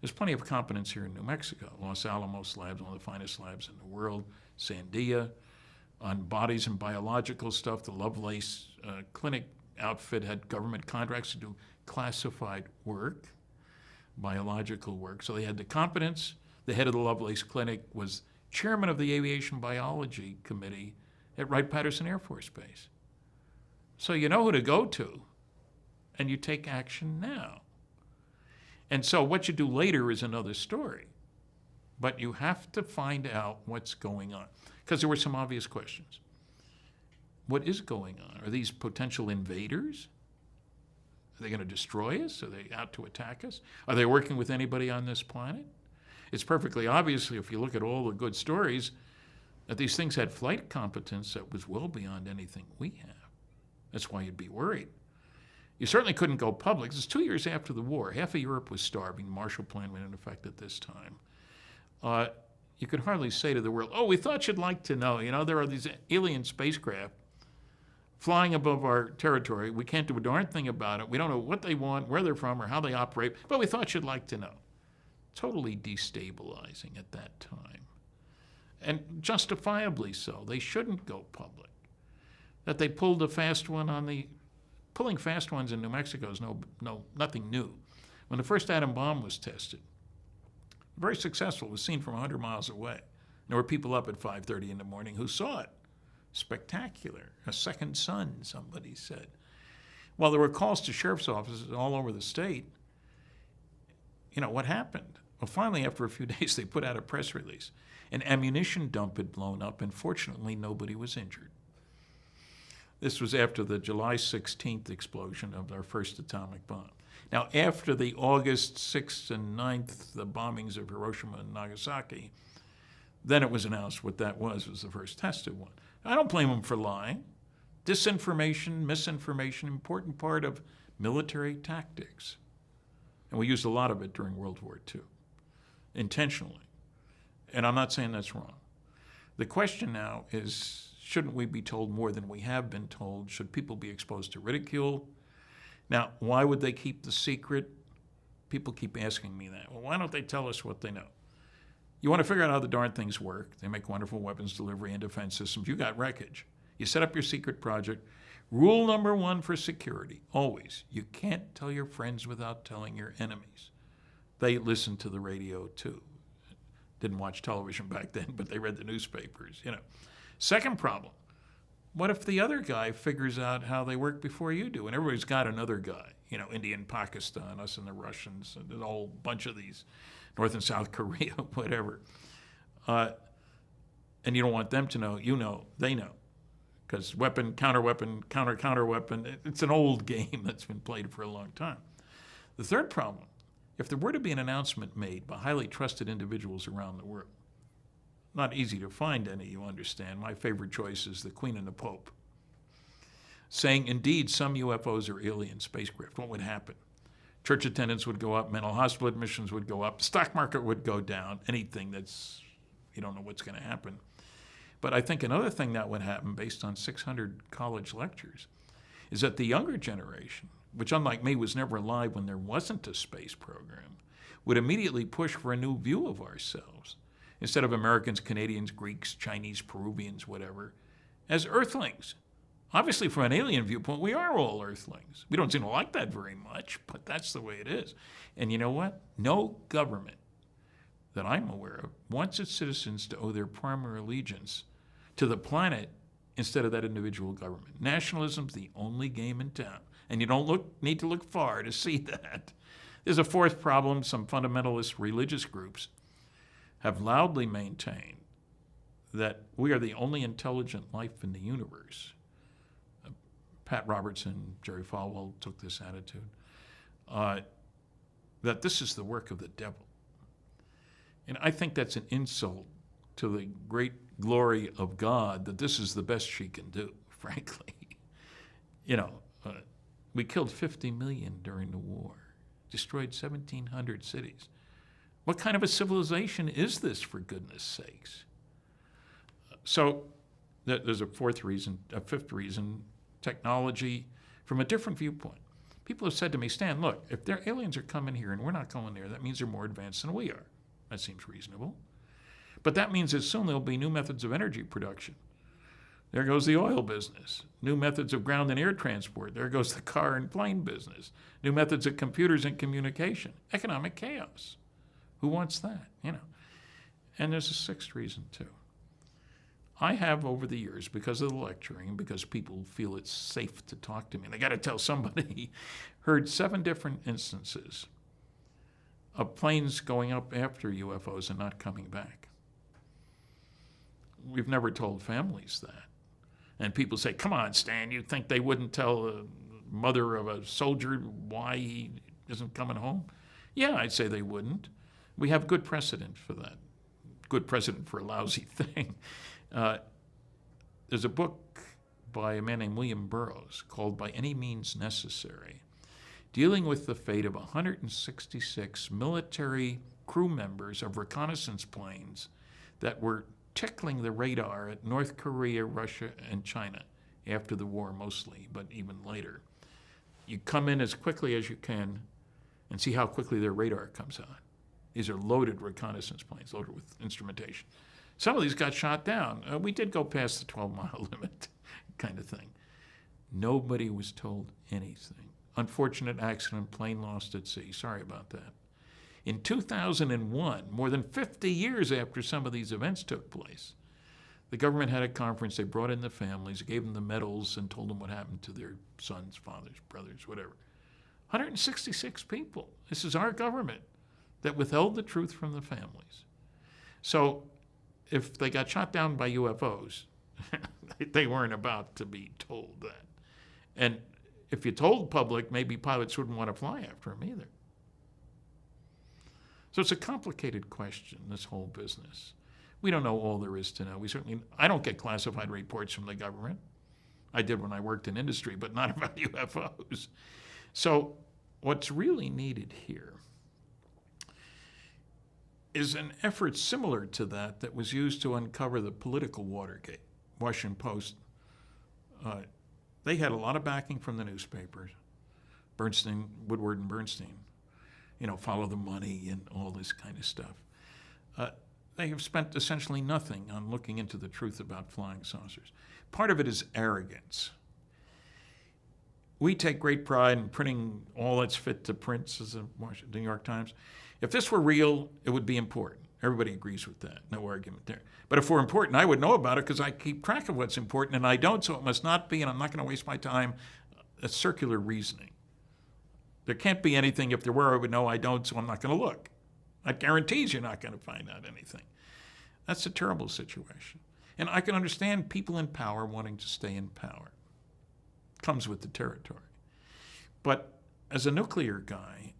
There's plenty of competence here in New Mexico. Los Alamos labs, one of the finest labs in the world. Sandia, on bodies and biological stuff. The Lovelace clinic outfit had government contracts to do classified work, biological work. So they had the competence. The head of the Lovelace clinic was chairman of the Aviation Biology Committee at Wright-Patterson Air Force Base. So you know who to go to, and you take action now. And so what you do later is another story. But you have to find out what's going on. Because there were some obvious questions. What is going on? Are these potential invaders? Are they going to destroy us? Are they out to attack us? Are they working with anybody on this planet? It's perfectly obvious, if you look at all the good stories, that these things had flight competence that was well beyond anything we have. That's why you'd be worried. You certainly couldn't go public. This is 2 years after the war. Half of Europe was starving. The Marshall Plan went into effect at this time. You could hardly say to the world, oh, we thought you'd like to know. You know, there are these alien spacecraft flying above our territory. We can't do a darn thing about it. We don't know what they want, where they're from, or how they operate, but we thought you'd like to know. Totally destabilizing at that time. And justifiably so. They shouldn't go public. That they pulled a fast one on the... Pulling fast ones in New Mexico is nothing new. When the first atom bomb was tested, very successful, it was seen from 100 miles away. There were people up at 5:30 in the morning who saw it. Spectacular. A second sun, somebody said. Well, there were calls to sheriff's offices all over the state. What happened? Well, finally, after a few days, they put out a press release. An ammunition dump had blown up, and fortunately, nobody was injured. This was after the July 16th explosion of our first atomic bomb. Now, after the August 6th and 9th, the bombings of Hiroshima and Nagasaki, then it was announced what that was the first tested one. I don't blame them for lying. Disinformation, misinformation, important part of military tactics. And we used a lot of it during World War II, intentionally. And I'm not saying that's wrong. The question now is, shouldn't we be told more than we have been told? Should people be exposed to ridicule? Now, why would they keep the secret? People keep asking me that. Well, why don't they tell us what they know? You want to figure out how the darn things work. They make wonderful weapons delivery and defense systems. You got wreckage. You set up your secret project. Rule number one for security, always, you can't tell your friends without telling your enemies. They listen to the radio too. Didn't watch television back then, but they read the newspapers, Second problem, what if the other guy figures out how they work before you do? And everybody's got another guy, India and Pakistan, us and the Russians, and a whole bunch of these, North and South Korea, whatever. And you don't want them to know, they know. Because weapon, counter-weapon, counter-weapon, it's an old game that's been played for a long time. The third problem, if there were to be an announcement made by highly trusted individuals around the world, not easy to find any, you understand. My favorite choice is the Queen and the Pope, saying, indeed, some UFOs are alien spacecraft. What would happen? Church attendance would go up, mental hospital admissions would go up, stock market would go down, anything that's, you don't know what's going to happen. But I think another thing that would happen based on 600 college lectures is that the younger generation, which unlike me was never alive when there wasn't a space program, would immediately push for a new view of ourselves, instead of Americans, Canadians, Greeks, Chinese, Peruvians, whatever, as Earthlings. Obviously, from an alien viewpoint, we are all Earthlings. We don't seem to like that very much, but that's the way it is. And you know what? No government that I'm aware of wants its citizens to owe their primary allegiance to the planet instead of that individual government. Nationalism's the only game in town, and you don't need to look far to see that. There's a fourth problem. Some fundamentalist religious groups have loudly maintained that we are the only intelligent life in the universe. Pat Robertson, Jerry Falwell took this attitude, that this is the work of the devil. And I think that's an insult to the great glory of God, that this is the best she can do, frankly. We killed 50 million during the war, destroyed 1,700 cities. What kind of a civilization is this, for goodness sakes? So there's a fifth reason, technology from a different viewpoint. People have said to me, Stan, look, if their aliens are coming here and we're not going there, that means they're more advanced than we are. That seems reasonable. But that means that soon there'll be new methods of energy production. There goes the oil business. New methods of ground and air transport. There goes the car and plane business. New methods of computers and communication. Economic chaos. Who wants that? And there's a sixth reason, too. I have, over the years, because of the lecturing, because people feel it's safe to talk to me, and they got to tell somebody, heard 7 different instances of planes going up after UFOs and not coming back. We've never told families that. And people say, come on, Stan, you think they wouldn't tell the mother of a soldier why he isn't coming home? Yeah, I'd say they wouldn't. We have good precedent for that. Good precedent for a lousy thing. There's a book by a man named William Burroughs called By Any Means Necessary, dealing with the fate of 166 military crew members of reconnaissance planes that were tickling the radar at North Korea, Russia, and China after the war mostly, but even later. You come in as quickly as you can and see how quickly their radar comes on. These are loaded reconnaissance planes, loaded with instrumentation. Some of these got shot down. We did go past the 12-mile limit kind of thing. Nobody was told anything. unfortunate accident, plane lost at sea. Sorry about that. In 2001, more than 50 years after some of these events took place, the government had a conference. They brought in the families, gave them the medals, and told them what happened to their sons, fathers, brothers, whatever. 166 people. This is our government that withheld the truth from the families. So if they got shot down by UFOs, they weren't about to be told that. And if you told the public, maybe pilots wouldn't want to fly after them either. So it's a complicated question, this whole business. We don't know all there is to know. I don't get classified reports from the government. I did when I worked in industry, but not about UFOs. So what's really needed here is an effort similar to that was used to uncover the political Watergate. Washington Post, they had a lot of backing from the newspapers. Bernstein, Woodward and Bernstein, follow the money and all this kind of stuff. They have spent essentially nothing on looking into the truth about flying saucers. Part of it is arrogance. We take great pride in printing all that's fit to print, says the New York Times. If this were real, it would be important. Everybody agrees with that. No argument there. But if we're important, I would know about it because I keep track of what's important, and I don't, so it must not be, and I'm not going to waste my time. That's circular reasoning. There can't be anything. If there were, I would know. I don't, so I'm not going to look. That guarantees you're not going to find out anything. That's a terrible situation. And I can understand people in power wanting to stay in power. Comes with the territory. But as a nuclear guy,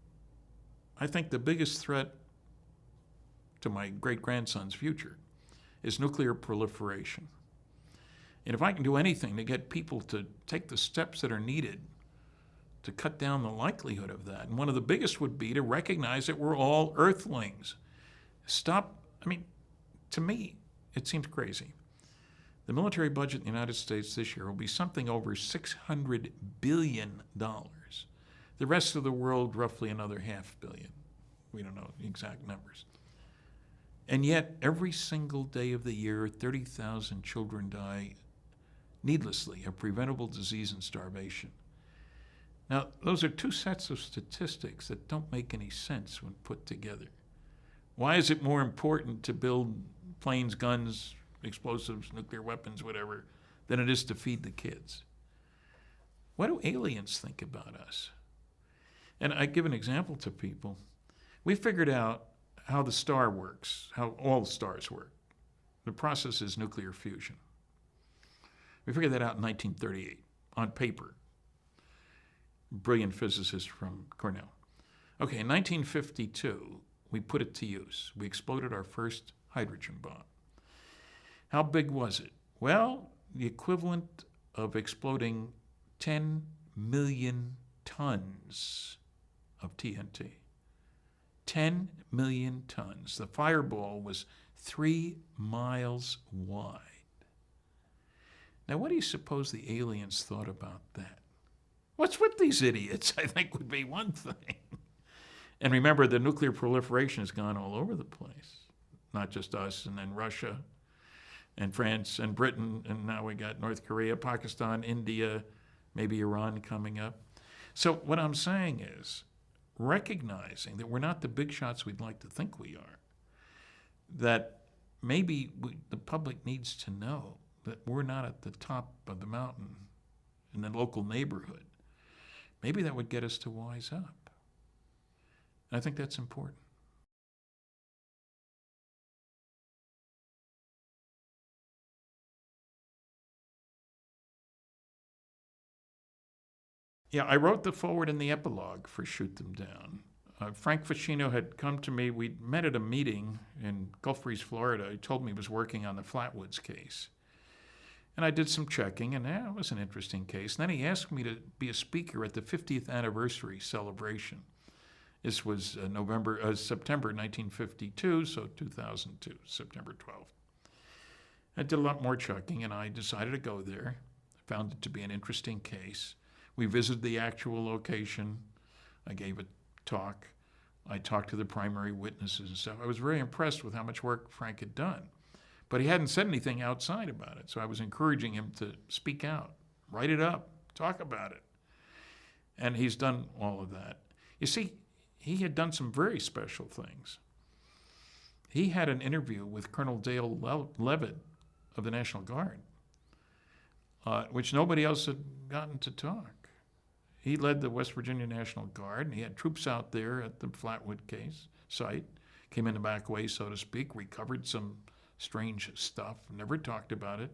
I think the biggest threat to my great-grandson's future is nuclear proliferation. And if I can do anything to get people to take the steps that are needed to cut down the likelihood of that, and one of the biggest would be to recognize that we're all earthlings. To me, it seems crazy. The military budget in the United States this year will be something over $600 billion. The rest of the world, roughly another $500 million. We don't know the exact numbers. And yet, every single day of the year, 30,000 children die needlessly of preventable disease and starvation. Now, those are two sets of statistics that don't make any sense when put together. Why is it more important to build planes, guns, explosives, nuclear weapons, whatever, than it is to feed the kids? What do aliens think about us? And I give an example to people. We figured out how the star works, how all the stars work. The process is nuclear fusion. We figured that out in 1938 on paper. Brilliant physicist from Cornell. Okay, in 1952, we put it to use. We exploded our first hydrogen bomb. How big was it? Well, the equivalent of exploding 10 million tons of TNT. 10 million tons. The fireball was 3 miles wide. Now, what do you suppose the aliens thought about that? What's with these idiots, I think, would be one thing. And remember, the nuclear proliferation has gone all over the place. Not just us, and then Russia, and France, and Britain, and now we got North Korea, Pakistan, India, maybe Iran coming up. So what I'm saying is, recognizing that we're not the big shots we'd like to think we are, that maybe the public needs to know that we're not at the top of the mountain in the local neighborhood. Maybe that would get us to wise up. And I think that's important. Yeah, I wrote the foreword and the epilogue for Shoot Them Down. Frank Ficino had come to me. We'd met at a meeting in Gulf Breeze, Florida. He told me he was working on the Flatwoods case. And I did some checking, and it was an interesting case. And then he asked me to be a speaker at the 50th anniversary celebration. This was September 1952, so 2002, September 12th. I did a lot more checking, and I decided to go there. I found it to be an interesting case. We visited the actual location. I gave a talk. I talked to the primary witnesses and stuff. I was very impressed with how much work Frank had done. But he hadn't said anything outside about it, so I was encouraging him to speak out, write it up, talk about it. And he's done all of that. You see, he had done some very special things. He had an interview with Colonel Dale Levitt of the National Guard, which nobody else had gotten to talk. He led the West Virginia National Guard, and he had troops out there at the Flatwood case site, came in the back way, so to speak, recovered some strange stuff, never talked about it,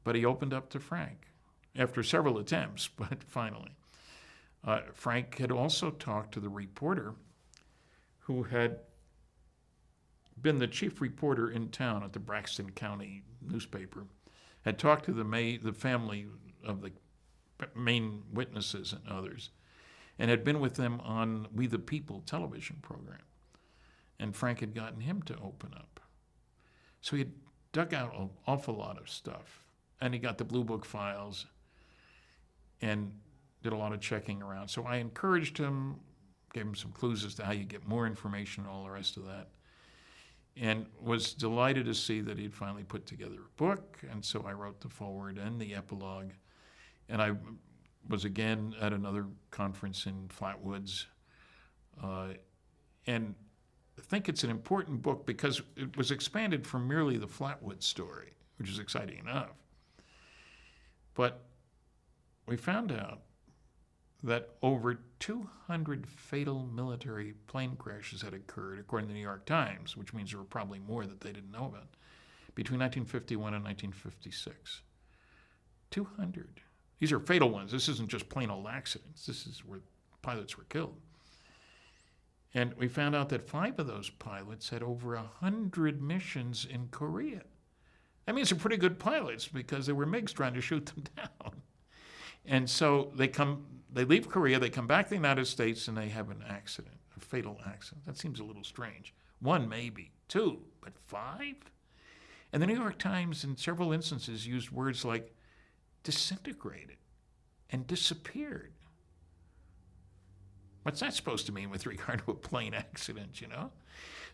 but he opened up to Frank after several attempts, but finally. Frank had also talked to the reporter who had been the chief reporter in town at the Braxton County newspaper, had talked to the family of the main witnesses and others, and had been with them on We the People television program. And Frank had gotten him to open up. So he had dug out an awful lot of stuff, and he got the Blue Book files and did a lot of checking around. So I encouraged him, gave him some clues as to how you get more information and all the rest of that, and was delighted to see that he'd finally put together a book. And so I wrote the foreword and the epilogue. And I was again at another conference in Flatwoods. And I think it's an important book because it was expanded from merely the Flatwoods story, which is exciting enough. But we found out that over 200 fatal military plane crashes had occurred, according to the New York Times, which means there were probably more that they didn't know about, between 1951 and 1956. 200. These are fatal ones. This isn't just plain old accidents. This is where pilots were killed. And we found out that 5 of those pilots had over 100 missions in Korea. That means they're pretty good pilots because they were MiGs trying to shoot them down. And so they leave Korea, they come back to the United States, and they have an accident, a fatal accident. That seems a little strange. 1 maybe, 2, but 5? And the New York Times, in several instances, used words like disintegrated and disappeared. What's that supposed to mean with regard to a plane accident, you know?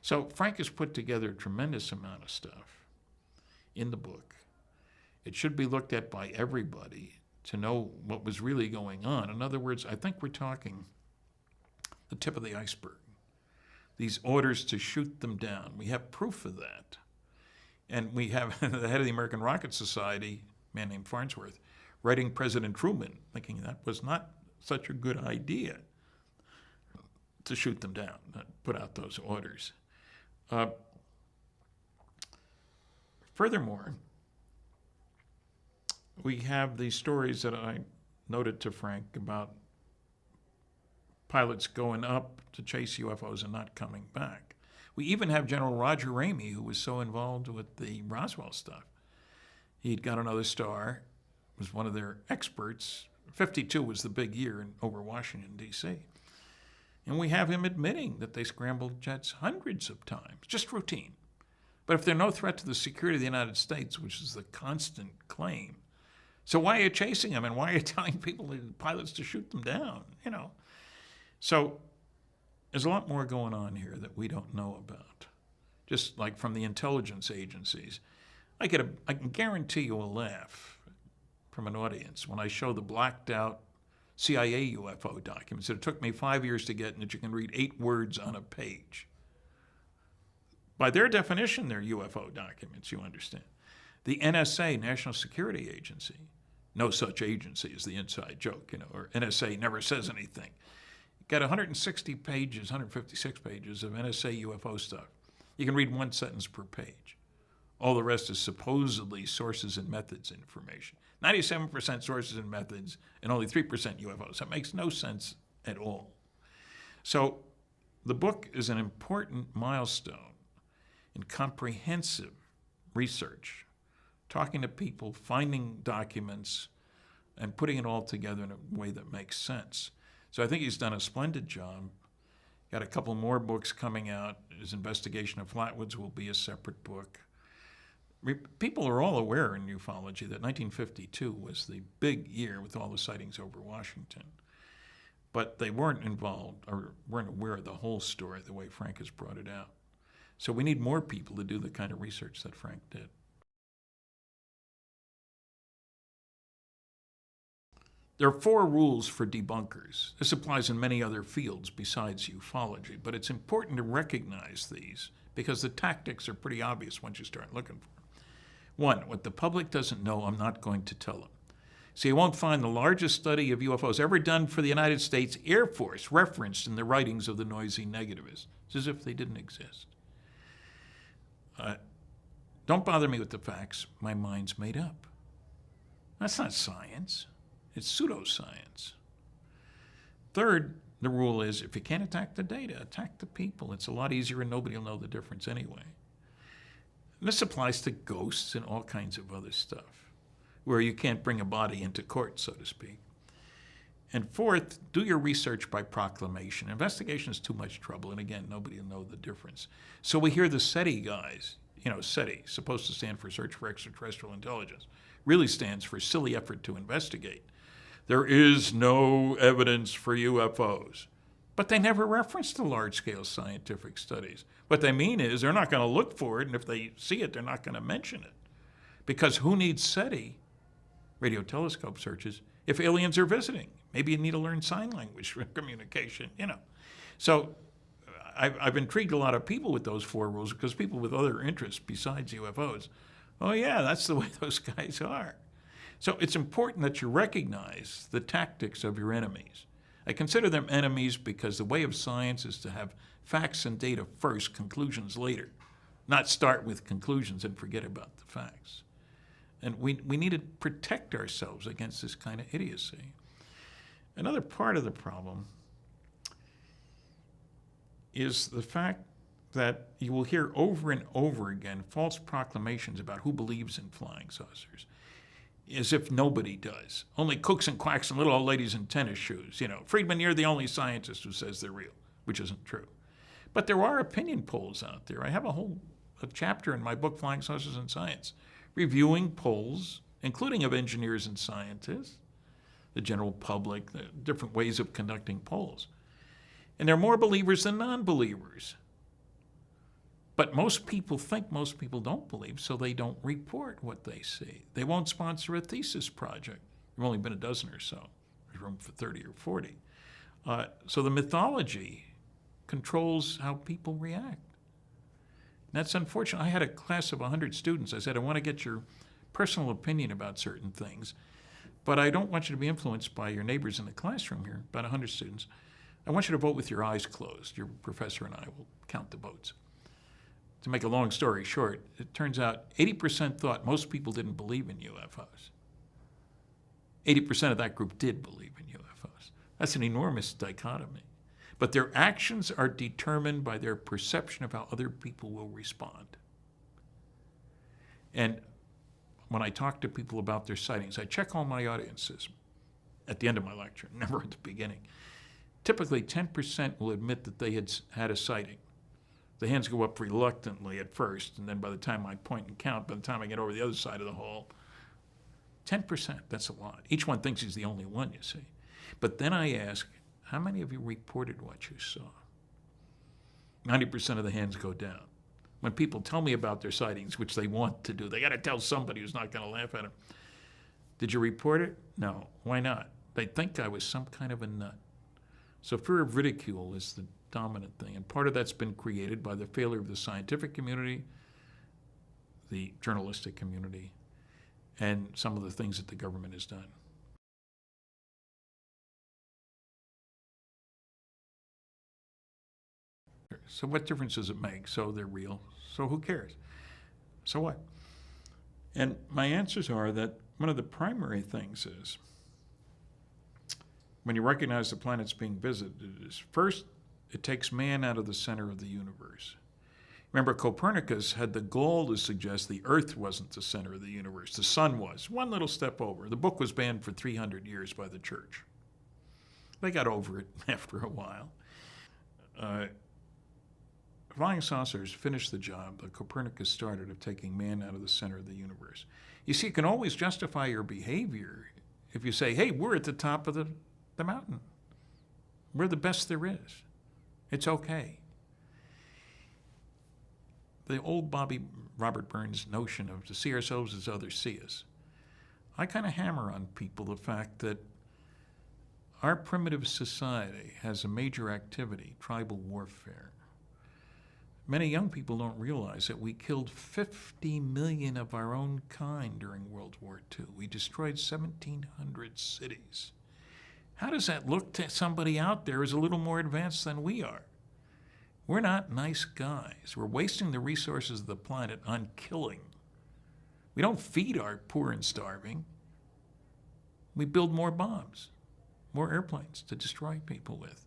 So Frank has put together a tremendous amount of stuff in the book. It should be looked at by everybody to know what was really going on. In other words, I think we're talking the tip of the iceberg. These orders to shoot them down. We have proof of that. And we have the head of the American Rocket Society, a man named Farnsworth, writing President Truman, thinking that was not such a good idea to shoot them down, put out those orders. Furthermore, we have these stories that I noted to Frank about pilots going up to chase UFOs and not coming back. We even have General Roger Ramey, who was so involved with the Roswell stuff. He'd got another star, was one of their experts. 52 was the big year over Washington, D.C. And we have him admitting that they scrambled jets hundreds of times, just routine. But if they're no threat to the security of the United States, which is the constant claim, so why are you chasing them, and why are you telling pilots to shoot them down, you know? So there's a lot more going on here that we don't know about, just like from the intelligence agencies. I can guarantee you a laugh from an audience when I show the blacked out CIA UFO documents that it took me 5 years to get and that you can read 8 words on a page. By their definition, they're UFO documents, you understand. The NSA, National Security Agency, no such agency is the inside joke, you know, or NSA never says anything. Got 160 pages, 156 pages of NSA UFO stuff. You can read 1 sentence per page. All the rest is supposedly sources and methods information. 97% sources and methods and only 3% UFOs. That makes no sense at all. So the book is an important milestone in comprehensive research, talking to people, finding documents, and putting it all together in a way that makes sense. So I think he's done a splendid job. Got a couple more books coming out. His investigation of Flatwoods will be a separate book. People are all aware in ufology that 1952 was the big year with all the sightings over Washington. But they weren't involved or weren't aware of the whole story the way Frank has brought it out. So we need more people to do the kind of research that Frank did. There are 4 rules for debunkers. This applies in many other fields besides ufology, but it's important to recognize these because the tactics are pretty obvious once you start looking for them. 1, what the public doesn't know, I'm not going to tell them. So you won't find the largest study of UFOs ever done for the United States Air Force referenced in the writings of the noisy negativists. It's as if they didn't exist. Don't bother me with the facts. My mind's made up. That's not science. It's pseudoscience. 3rd, the rule is if you can't attack the data, attack the people. It's a lot easier and nobody will know the difference anyway. And this applies to ghosts and all kinds of other stuff, where you can't bring a body into court, so to speak. And 4th, do your research by proclamation. Investigation is too much trouble, and again, nobody will know the difference. So we hear the SETI guys, SETI, supposed to stand for Search for Extraterrestrial Intelligence, really stands for Silly Effort to Investigate. There is no evidence for UFOs. But they never reference the large-scale scientific studies. What they mean is they're not going to look for it, and if they see it, they're not going to mention it. Because who needs SETI, radio telescope searches, if aliens are visiting? Maybe you need to learn sign language for communication, So I've intrigued a lot of people with those 4 rules because people with other interests besides UFOs, oh yeah, that's the way those guys are. So it's important that you recognize the tactics of your enemies. I consider them enemies because the way of science is to have facts and data first, conclusions later, not start with conclusions and forget about the facts. And we need to protect ourselves against this kind of idiocy. Another part of the problem is the fact that you will hear over and over again false proclamations about who believes in flying saucers, as if nobody does. Only kooks and quacks and little old ladies in tennis shoes. Friedman, you're the only scientist who says they're real, which isn't true. But there are opinion polls out there. I have a chapter in my book, Flying Saucers and Science, reviewing polls, including of engineers and scientists, the general public, the different ways of conducting polls. And there are more believers than non-believers. But most people think most people don't believe, so they don't report what they see. They won't sponsor a thesis project. There have only been a dozen or so. There's room for 30 or 40. So the mythology controls how people react. And that's unfortunate. I had a class of 100 students. I said, I want to get your personal opinion about certain things, but I don't want you to be influenced by your neighbors in the classroom here, about 100 students. I want you to vote with your eyes closed. Your professor and I will count the votes. To make a long story short, it turns out 80% thought most people didn't believe in UFOs. 80% of that group did believe in UFOs. That's an enormous dichotomy. But their actions are determined by their perception of how other people will respond. And when I talk to people about their sightings, I check all my audiences at the end of my lecture, never at the beginning. Typically, 10% will admit that they had a sighting. The hands go up reluctantly at first, and then by the time I point and count, by the time I get over the other side of the hall, 10%, that's a lot. Each one thinks he's the only one, you see. But then I ask, how many of you reported what you saw? 90% of the hands go down. When people tell me about their sightings, which they want to do, they got to tell somebody who's not going to laugh at them. Did you report it? No. Why not? They think I was some kind of a nut. So fear of ridicule is the dominant thing, and part of that's been created by the failure of the scientific community, the journalistic community, and some of the things that the government has done. So what difference does it make? So they're real. So who cares? So what? And my answers are that one of the primary things is when you recognize the planet's being visited is first, it takes man out of the center of the universe. Remember, Copernicus had the gall to suggest the Earth wasn't the center of the universe. The sun was. One little step over. The book was banned for 300 years by the church. They got over it after a while. Flying saucers finished the job that Copernicus started of taking man out of the center of the universe. You see, you can always justify your behavior if you say, hey, we're at the top of the mountain. We're the best there is. It's okay. The old Robert Burns notion of to see ourselves as others see us. I kind of hammer on people the fact that our primitive society has a major activity, tribal warfare. Many young people don't realize that we killed 50 million of our own kind during World War II. We destroyed 1,700 cities. How does that look to somebody out there who's a little more advanced than we are? We're not nice guys. We're wasting the resources of the planet on killing. We don't feed our poor and starving. We build more bombs, more airplanes to destroy people with.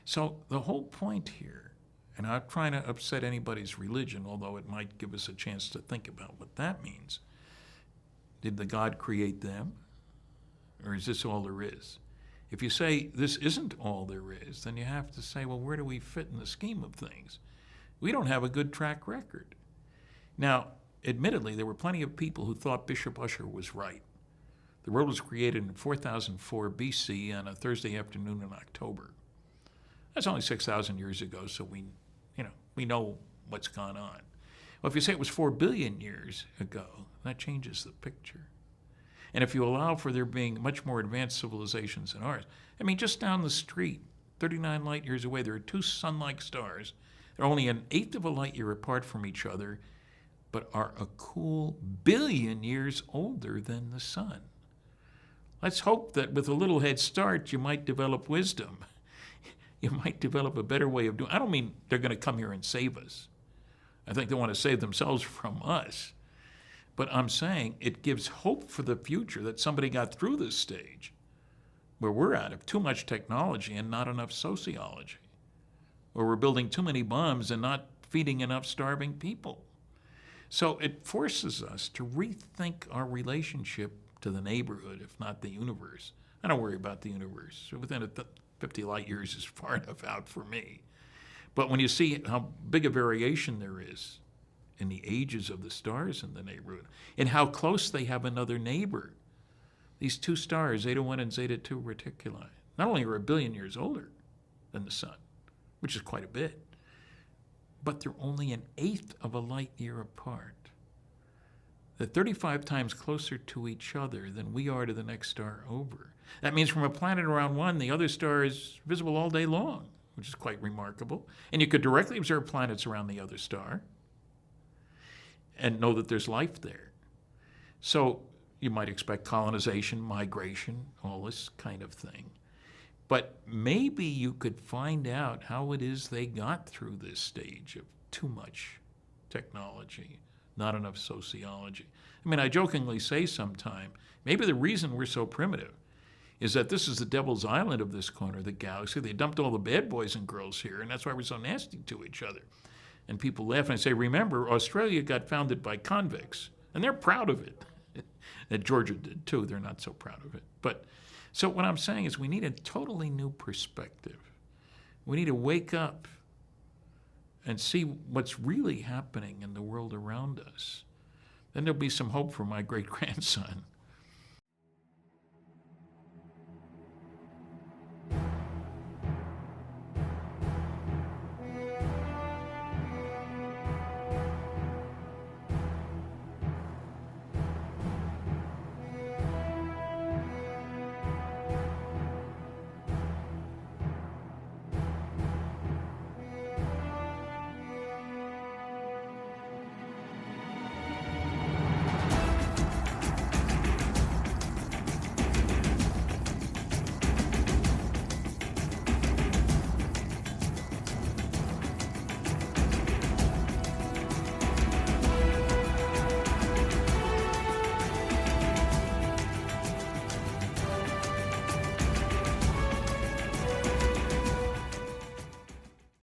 So the whole point here, and I'm not trying to upset anybody's religion, although it might give us a chance to think about what that means. Did the God create them? Or is this all there is? If you say this isn't all there is, then you have to say, well, where do we fit in the scheme of things? We don't have a good track record. Now, admittedly, there were plenty of people who thought Bishop Ussher was right. The world was created in 4004 BC on a Thursday afternoon in October. That's only 6,000 years ago, so we know what's gone on. Well, if you say it was 4 billion years ago, that changes the picture. And if you allow for there being much more advanced civilizations than ours, I mean, just down the street, 39 light years away, there are two sun-like stars. They're only an eighth of a light year apart from each other, but are a cool billion years older than the sun. Let's hope that with a little head start, you might develop wisdom. You might develop a better way of doing it. I don't mean they're going to come here and save us. I think they want to save themselves from us. But I'm saying it gives hope for the future that somebody got through this stage where we're out of too much technology and not enough sociology, where we're building too many bombs and not feeding enough starving people. So it forces us to rethink our relationship to the neighborhood, if not the universe. I don't worry about the universe. Within 50 light years is far enough out for me. But when you see how big a variation there is in the ages of the stars in the neighborhood, and how close they have another neighbor. These two stars, Zeta 1 and Zeta 2 Reticuli, not only are a billion years older than the sun, which is quite a bit, but they're only an eighth of a light year apart. They're 35 times closer to each other than we are to the next star over. That means from a planet around one, the other star is visible all day long, which is quite remarkable. And you could directly observe planets around the other star and know that there's life there. So you might expect colonization, migration, all this kind of thing. But maybe you could find out how it is they got through this stage of too much technology, not enough sociology. I mean, I jokingly say sometime, maybe the reason we're so primitive is that this is the devil's island of this corner of the galaxy. They dumped all the bad boys and girls here, and that's why we're so nasty to each other. And people laugh and say, remember, Australia got founded by convicts, and they're proud of it. And Georgia did too. They're not so proud of it. But so what I'm saying is we need a totally new perspective. We need to wake up and see what's really happening in the world around us. Then there'll be some hope for my great-grandson.